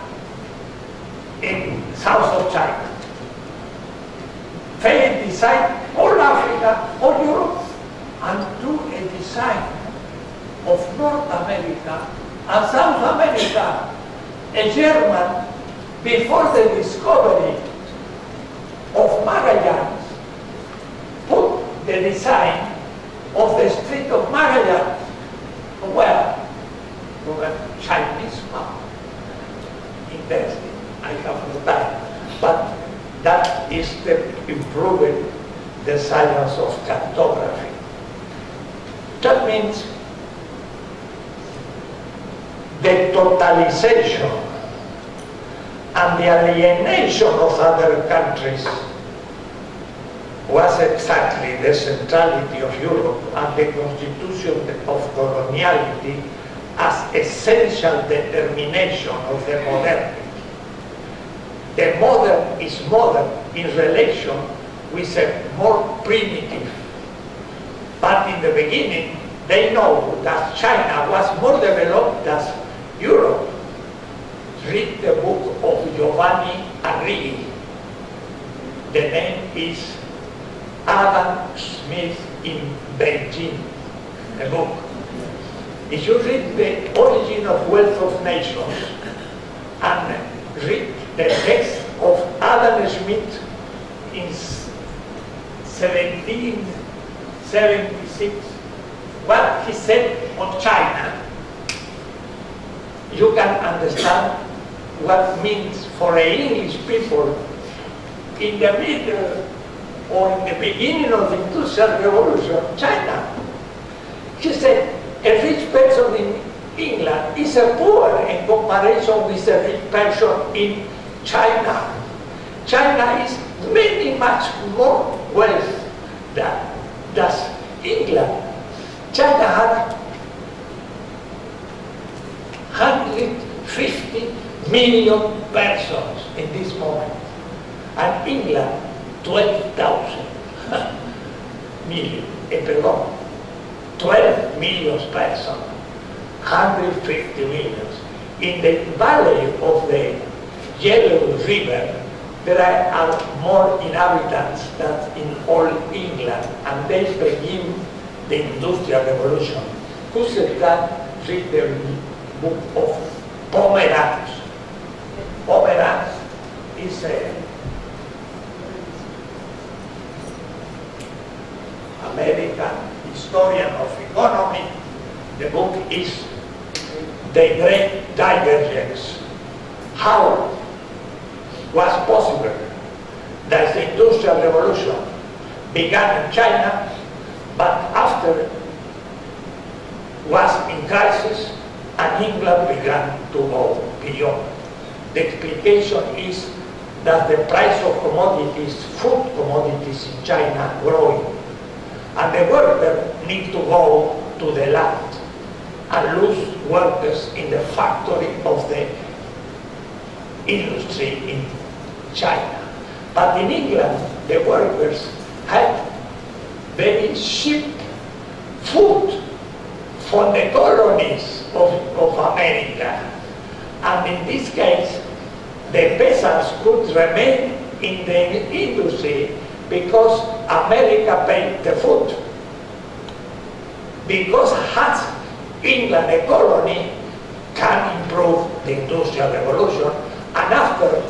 in south of China. Failed design all Africa, all Europe, and do a design of North America and South America. A German, before the discovery of Magallanes, put the design of the Strait of Magallanes where? To a Chinese map. Interesting. I have no time. But that is improving the science of cartography. That means the totalization and the alienation of other countries was exactly the centrality of Europe and the constitution of coloniality as essential determination of the modernity. The modern is modern in relation with a more primitive. But in the beginning, they know that China was more developed than Europe. Read the book of Giovanni Arrighi. The name is Adam Smith in Beijing, a book. If you read The Origin of Wealth of Nations and read the text of Adam Smith in 1776, what he said on China, you can understand what means for the English people in the middle or in the beginning of the Industrial Revolution, China. He said, a rich person in England is a poor in comparison with a rich person in China. China is much more wealth than does England. China had 150 million persons in this moment, and England 12,000 million, 12 million persons, 150 million. In the valley of the Yellow River, there are more inhabitants than in all England, and they begin the Industrial Revolution. Dussel read the book of Pomeranz. Pomeranz is an American historian of economy. The book is The Great Divergence. How was possible that the Industrial Revolution began in China, but after was in crisis and England began to go beyond? The explication is that the price of commodities, food commodities in China, growing, and the workers need to go to the land and lose workers in the factory of the industry in China. But in England, the workers had very cheap food from the colonies of America. And in this case, the peasants could remain in the industry because America paid the food. Because has England a colony can improve the Industrial Revolution, and after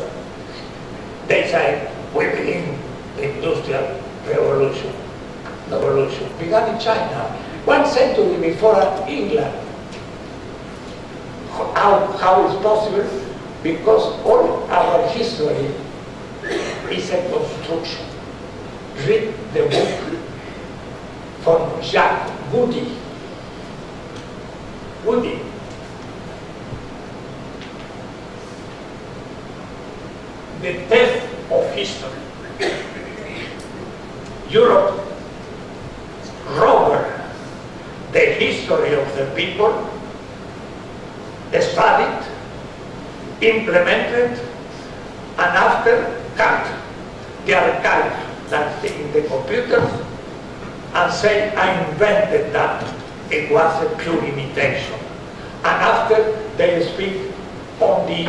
they say we begin the Industrial Revolution. The revolution began in China 1 century before England. How is possible? Because all our history is a construction. Read the book from Jacques Woody. The theft of history. Europe robbed the history of the people, studied, implemented, and after cut the archive that's in the computers and say, I invented that. It was a pure imitation. And after they speak on the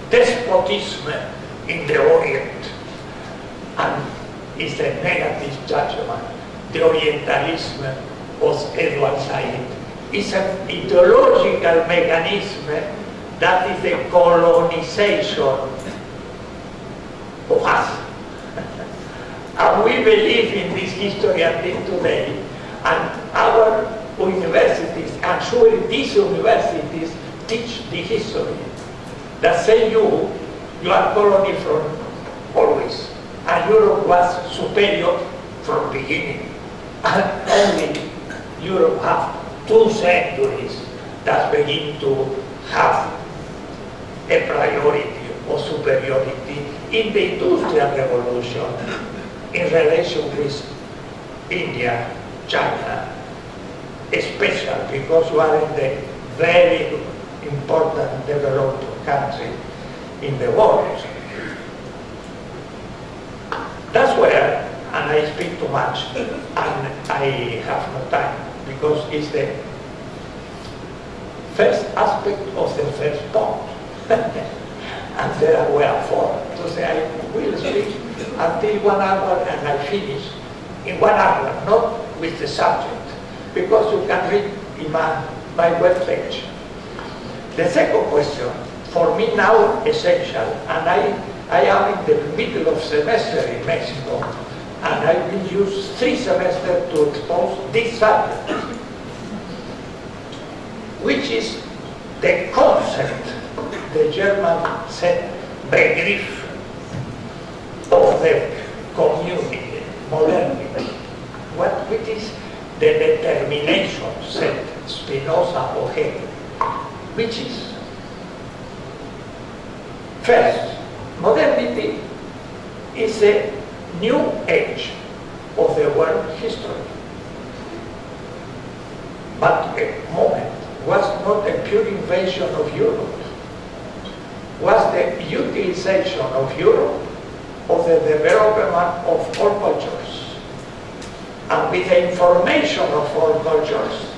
despotism in the Orient, and it's a negative judgment. The Orientalism was Edward Said. It's an ideological mechanism that is the colonization of us. And we believe in this history until today, and our universities, and surely these universities, teach the history. That say you are colony from always, and Europe was superior from beginning. And only Europe have 2 centuries that begin to have a priority or superiority in the Industrial Revolution in relation with India, China, especially because you are in the very important developed country in the world. That's where, and I speak too much, and I have no time, because it's the first aspect of the first point. And there were 4. So say I will speak until 1 hour and I finish in 1 hour, not with the subject, because you can read in my web page. The second question, for me now essential, and I am in the middle of semester in Mexico, and I will use 3 semesters to expose this subject, which is the concept, the German said, Begriff of the community, modernity. Which is the determination, said Spinoza or Hegel, which is, first, modernity is a new age of the world history. But a moment was not a pure invasion of Europe, was the utilization of Europe of the development of all cultures. And with the information of all cultures,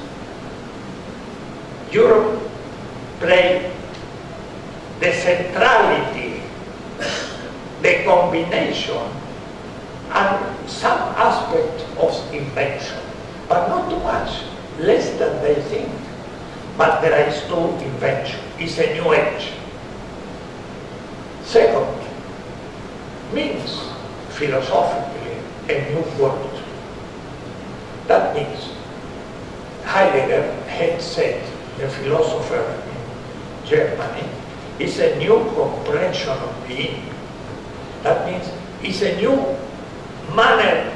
Europe played the centrality, the combination, and some aspect of invention, but not too much, less than they think. But there is no invention. It's a new age. Second, means philosophically a new world. That means Heidegger had said, the philosopher in Germany, is a new comprehension of being. That means it's a new manner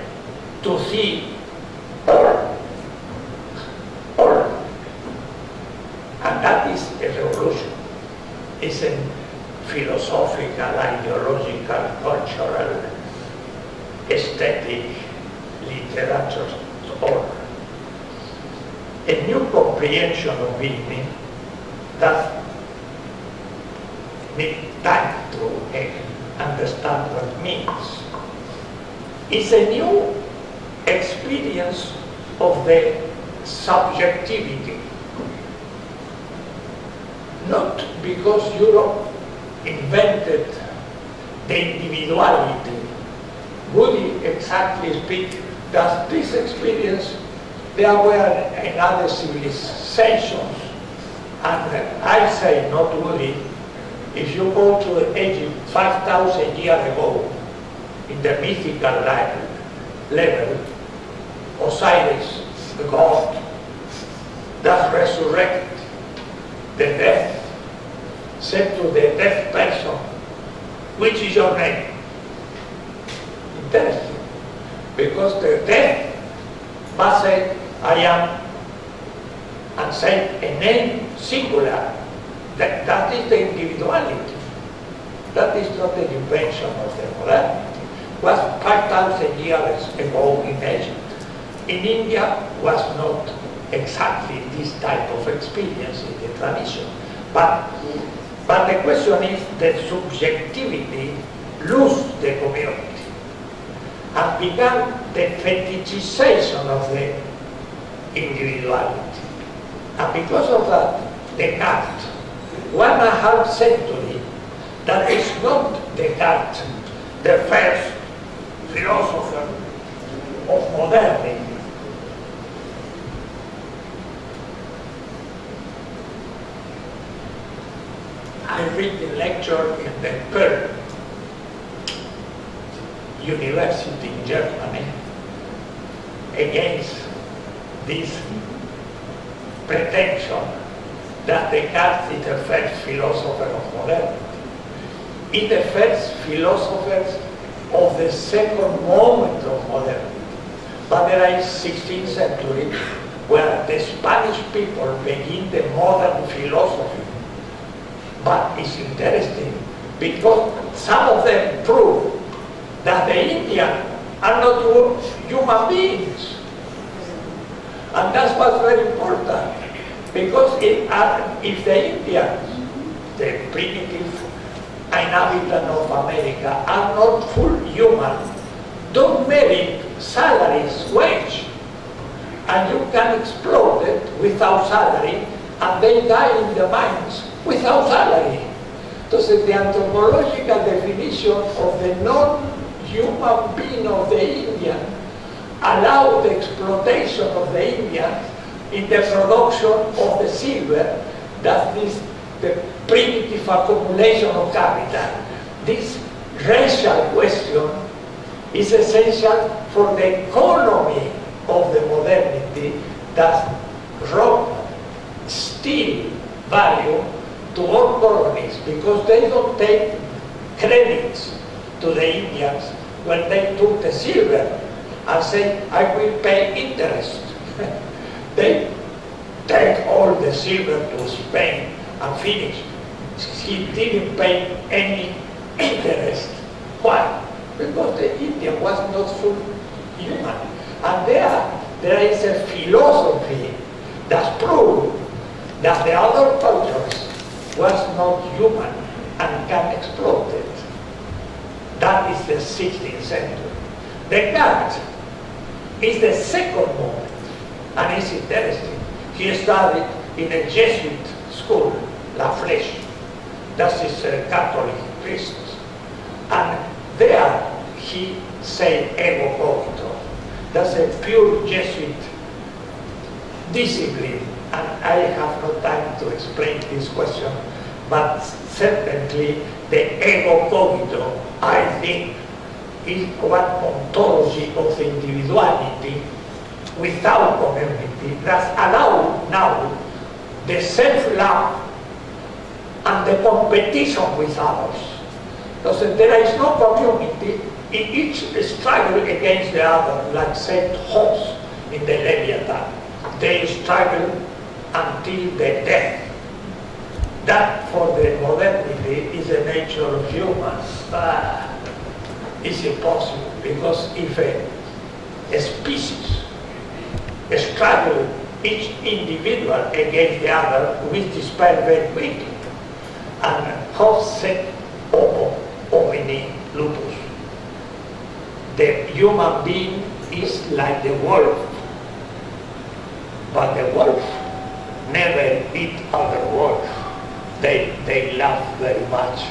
to see all. And that is a revolution. It's a philosophical, ideological, cultural, aesthetic, literature, all. A new comprehension of being that need time to understand what it means. It's a new experience of the subjectivity. Not because Europe invented the individuality. Would exactly speak that this experience there were in other civilizations, and I say not Woody, if you go to Egypt 5,000 years ago, in the mythical level, Osiris, the god, that resurrect the death, said to the dead person, which is your name? Interesting, because the death must say, I am, and say a name singular. That is the individuality. That is not an invention of the modernity. It was 5,000 years ago in Egypt. In India was not exactly this type of experience in the tradition. But the question is that subjectivity lose the community and began the fetishization of the individuality. And because of that, Descartes, 1.5 century, that is not Descartes, the first philosopher of modernity. I read the lecture in the Perl University in Germany against this pretension that Descartes is the first philosopher of modernity. Is the first philosopher of the second moment of modernity. But there is 16th century where the Spanish people begin the modern philosophy. But it's interesting because some of them prove that the Indians are not human beings. And that's what's very important. Because if the Indians, the primitive inhabitants of America, are not full human, don't merit salaries, wage. And you can explode it without salary, and they die in the mines without salary. Entonces, the anthropological definition of the non-human being of the Indian allow the exploitation of the Indians in the production of the silver, that is the primitive accumulation of capital. This racial question is essential for the economy of the modernity that rob still value to all colonies, because they don't take credits to the Indians when they took the silver and say, I will pay interest. They take all the silver to Spain and finish. He didn't pay any interest. Why? Because the Indian was not so human. And there is a philosophy that proves that the other cultures was not human and can exploit it. That is the 16th century. Descartes is the second moment, and it's interesting. He studied in a Jesuit school, La Flèche. That is a Catholic priest. And there he said ego cogito. That's a pure Jesuit discipline. And I have no time to explain this question, but certainly the ego cogito, I think, is one ontology of individuality without community that allows now the self-love and the competition with others. Because there is no community, in each struggle against the other, like St. Hobbes in the Leviathan. They struggle until the death. That for the modernity is the nature of humans. It's impossible, because if a species struggle each individual against the other, we despair very quickly. And Hobbes said, homo homini lupus. The human being is like the wolf, but the wolf never eat other wolves. They laugh very much.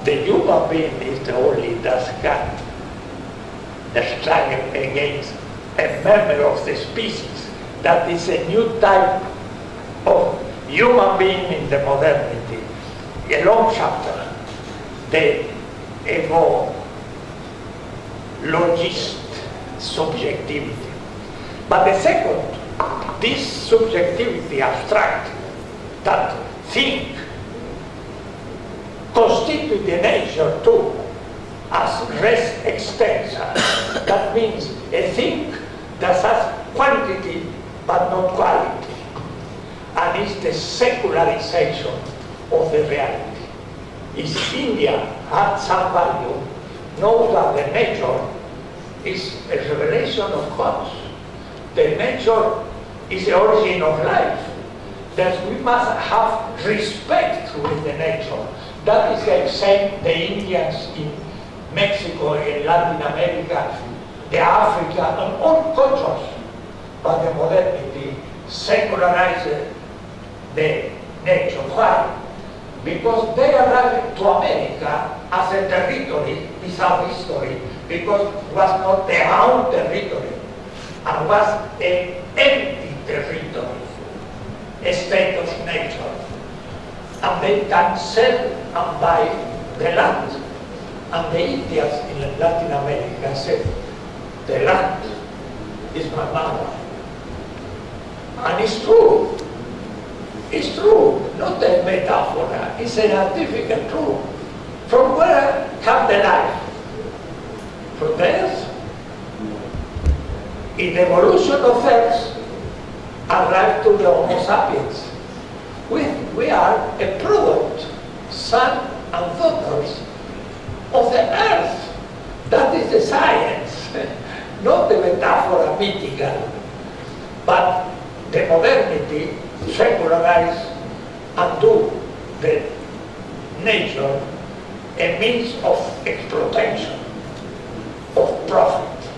The human being is the only that can struggle against a member of the species. That is a new type of human being in the modernity. A long chapter, the ecologist subjectivity. But the second, this subjectivity abstract, that think, constitute the nature too, as res extensa. That means a thing that has quantity but not quality. And it's the secularization of the reality. If India had some value, knows that the nature is a revelation of God. The nature is the origin of life. That we must have respect with the nature. That is the same the Indians in Mexico, in Latin America, the Africa, and all cultures. But the modernity secularized the nature. Why? Because they arrived to America as a territory without history, because it was not their own territory, and was an empty territory, a state of nature. And they can sell and buy the land. And the Indians in Latin America said, the land is my mother. And it's true. It's true, not a metaphor, it's a scientific truth. From where come the life? From the earth. In the evolution of earth, arrived to the Homo sapiens. We are a product, son and daughters of the earth. That is the science, not the metaphor mythical. But the modernity secularize and do the nature a means of exploitation, of profit.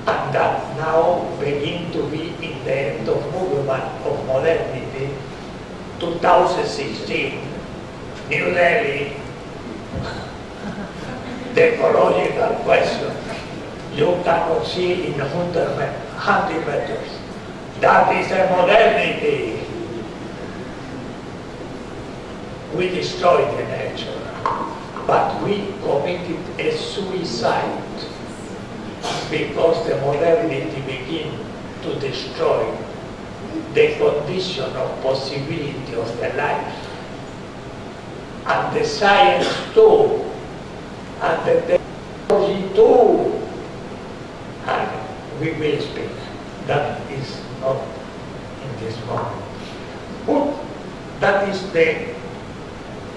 And that now begin to be in the end of movement of modernity, 2016, New Delhi, the ecological question. You cannot see in 100 meters. That is a modernity. We destroyed the nature, but we committed a suicide because the modernity begins to destroy the condition of possibility of the life, and the science too, and the technology too, and we will speak. That is not in this moment. But that is the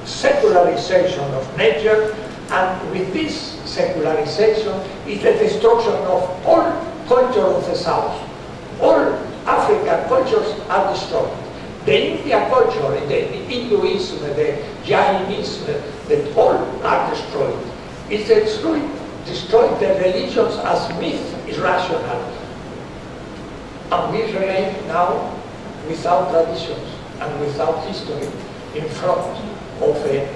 secularization of nature, and with this secularization is the destruction of all culture of the South. All African cultures are destroyed. The India culture, the Hinduism, the Jainism, that all are destroyed. It's destroyed the religions as myth, irrational. And we remain now without traditions and without history in front of an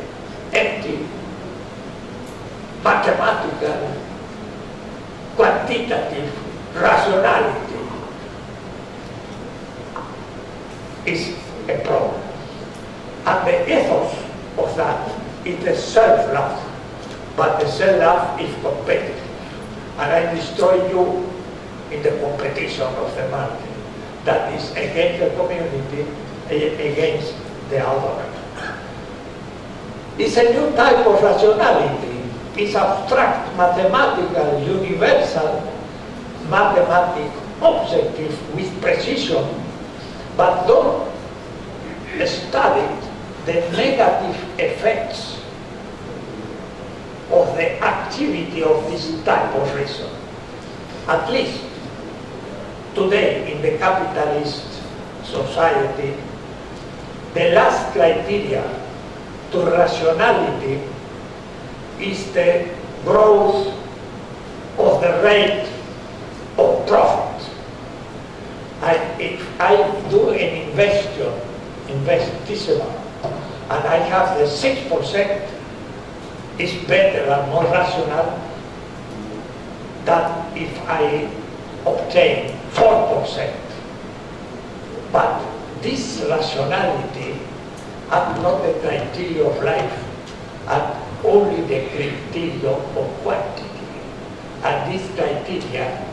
empty mathematical, quantitative rationality. Is a problem. And the ethos of that is the self-love. But the self-love is competitive. And I destroy you in the competition of the market. That is against the community, against the other. It's a new type of rationality. It's abstract, mathematical, universal, mathematic, objective, with precision, but don't study the negative effects of the activity of this type of reason. At least today in the capitalist society, the last criteria to rationality is the growth of the rate of profit. If I do an investment, and I have the 6%, it's better and more rational than if I obtain 4%. But this rationality are not the criteria of life, are only the criteria of quantity. And these criteria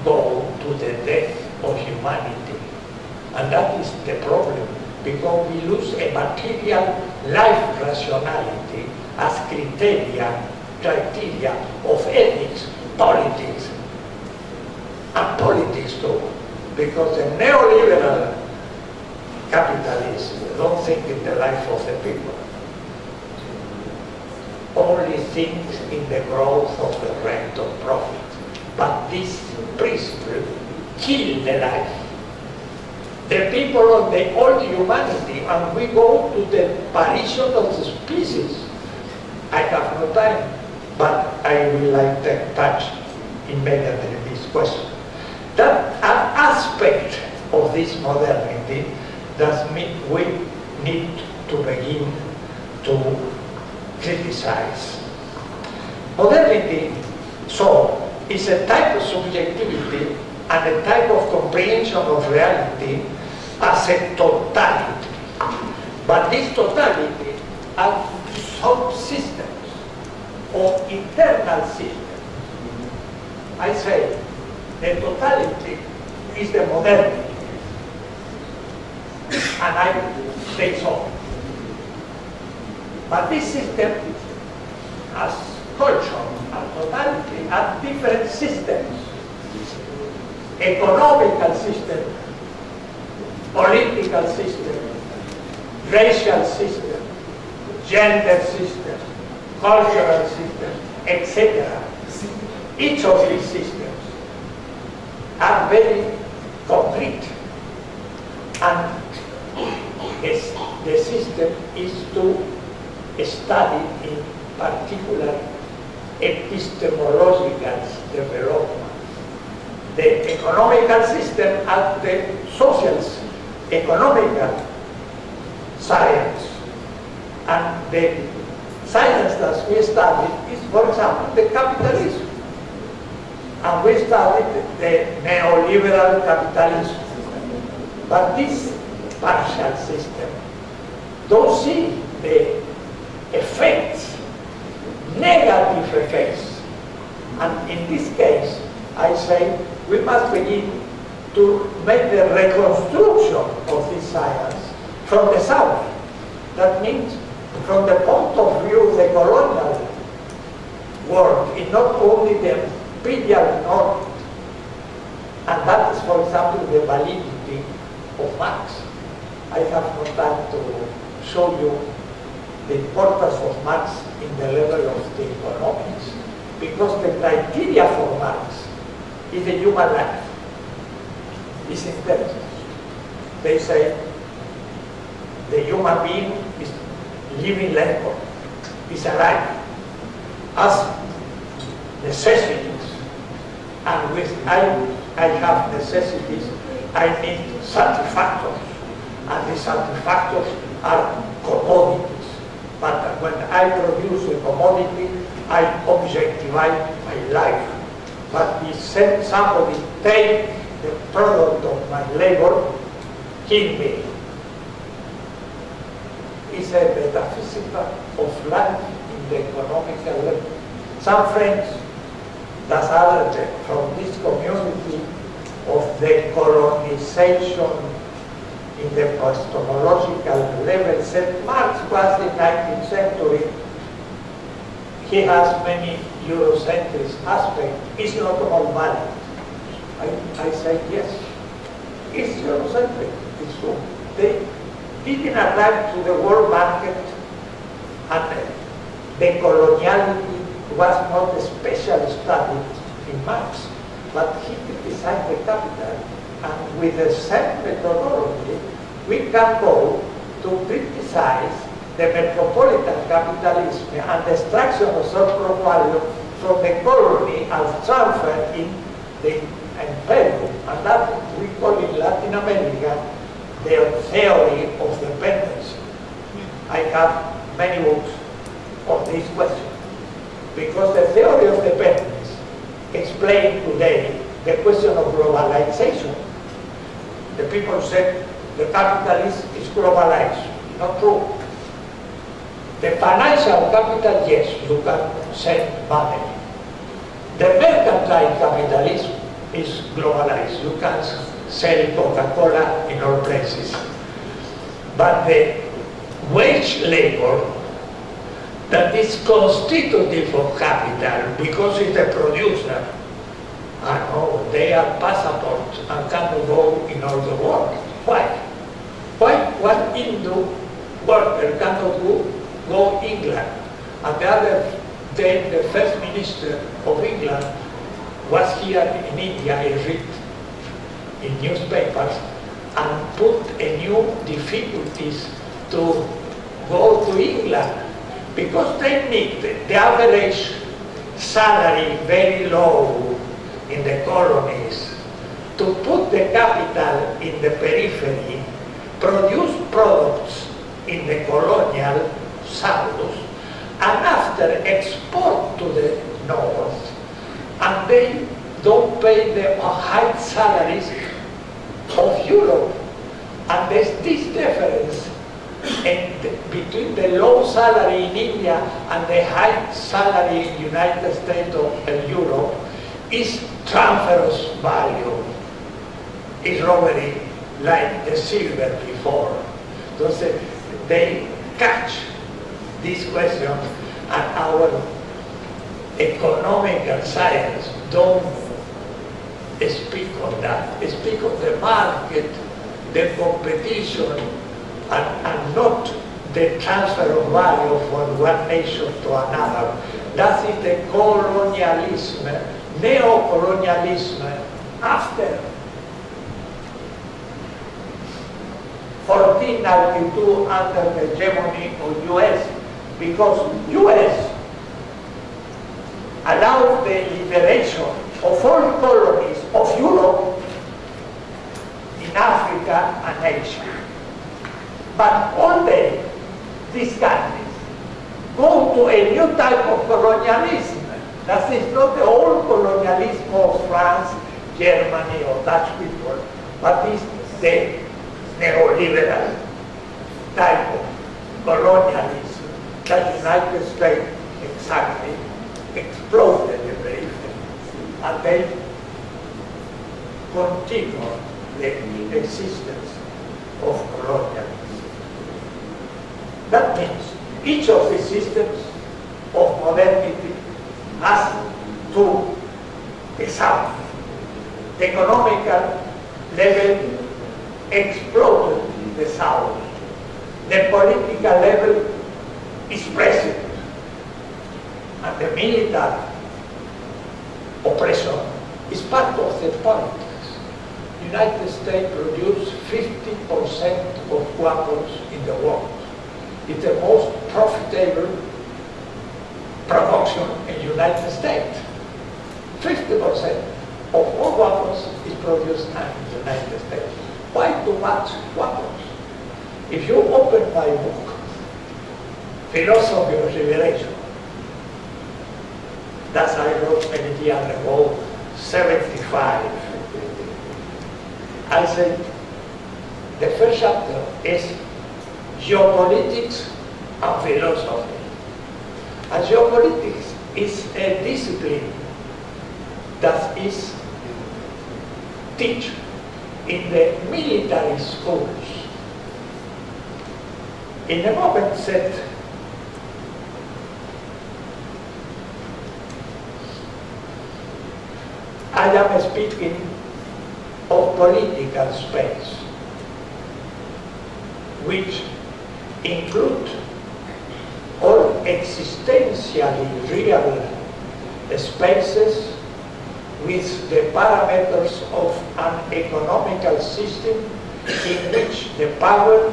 go to the death of humanity. And that is the problem, because we lose a material life rationality as criteria of ethics, politics, and politics too. Because the neoliberal capitalists don't think in the life of the people, only thinks in the growth of the rate of profit. But this principle kills the life. The people of the old humanity, and we go to the apparition of the species. I have no time, but I will like to touch immediately this question. That aspect of this modernity that we need to begin to criticize. Modernity, so, is a type of subjectivity and a type of comprehension of reality as a totality. But this totality are subsystems or internal systems. I say the totality is the modernity, and I say so. But this system as culture and totality are different systems. Economical system, political system, racial system, gender system, cultural system, etc. Each of these systems are very concrete, and the system is to study in particular epistemological development. The economical system and the social economical science, and the science that we study is, for example, the capitalism, and we studied the neoliberal capitalism. But this partial system don't see the effects, negative effects And in this case, I say we must begin to make the reconstruction of this science from the South. That means from the point of view of the colonial world, in not only the imperial North, and that is, for example, the validity of Marx. I have no time to show you the importance of Marx in the level of the economics, because the criteria for Marx is the human life, is intelligence. They say the human being is living record, is alive, as necessities, and with I have necessities, I need satisfactors, and the satisfactors are commodities. But when I produce a commodity, I objectify my life. But if somebody take the product of my labor, kill me. It's a metaphysical of life in the economical level. Some friends that are from this community of the colonization in the epistemological level said Marx was the 19th century. He has many Eurocentric aspects. It's not all valid. I say yes. It's Eurocentric. It's true. They didn't arrive to the world market, and the coloniality was not especially studied in Marx, but he criticized the capital, and with the same methodology, we can go to criticize the metropolitan capitalism and the extraction of surplus value from the colony as transfer in the imperium, and that we call in Latin America the theory of dependency. I have many books on this question, because the theory of dependence explains today the question of globalization. The people said the capitalism is globalized. Not true. The financial capital, yes, you can send money. The mercantile capitalism is globalized. You can sell Coca-Cola in all places. But the wage labor that is constitutive of capital, because it's the producer, and they are passports and cannot go in all the world. Why? Why one Hindu worker cannot go England? And the other day, the first minister of England was here in India, I read in newspapers, and put a new difficulties to go to England, because they need the average salary very low in the colonies to put the capital in the periphery, produce products in the colonial south, and after export to the north, and they don't pay the high salaries of Europe. And there's this difference between the low salary in India and the high salary in United States or Europe is transferous value, is robbery like the silver before. Entonces, they catch this question, and our economical science don't speak on that. Speak on the market, the competition, and not the transfer of value from one nation to another. That is the colonialism, neo-colonialism after 1492 under the hegemony of US, because US allowed the liberation of all colonies of Europe in Africa and Asia. But one day, these countries go to a new type of colonialism. That is not the old colonialism of France, Germany, or Dutch people, but is the neoliberal type of colonialism that the United States exactly exploded in the periphery. they continue the existence of colonialism. That means each of the systems of modernity has to South. The economical level exploded the South. The political level is present. And the military oppression is part of the politics. The United States produces 50% of weapons in the world. It's the most profitable production in the United States. 50% of all weapons is produced in the United States. Why too much weapons? If you open my book, Philosophy of Liberation, that I wrote many years ago, 75, I said, the first chapter is geopolitics and philosophy. And geopolitics is a discipline that is taught in the military schools. In the moment that I am speaking of political space, which include all existentially real spaces with the parameters of an economical system in which the power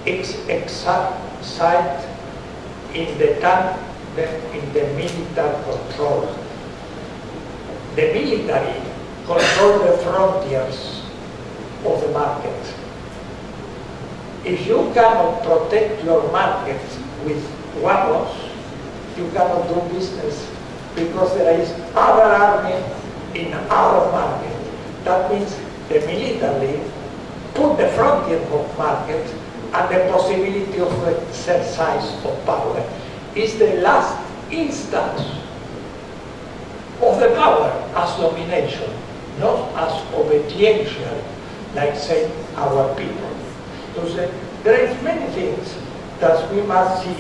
is exercised in the military control. The military control the frontiers of the market. If you cannot protect your market with weapons, you cannot do business because there is other army in our market. That means the military put the frontier of market and the possibility of exercise of power is the last instance of the power as domination, not as obediential, like say our people. So there is many things that we must see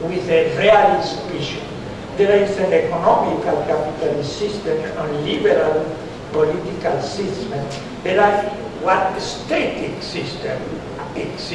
with a realist vision. There is an economical capitalist system and liberal political system. There are what static system exists.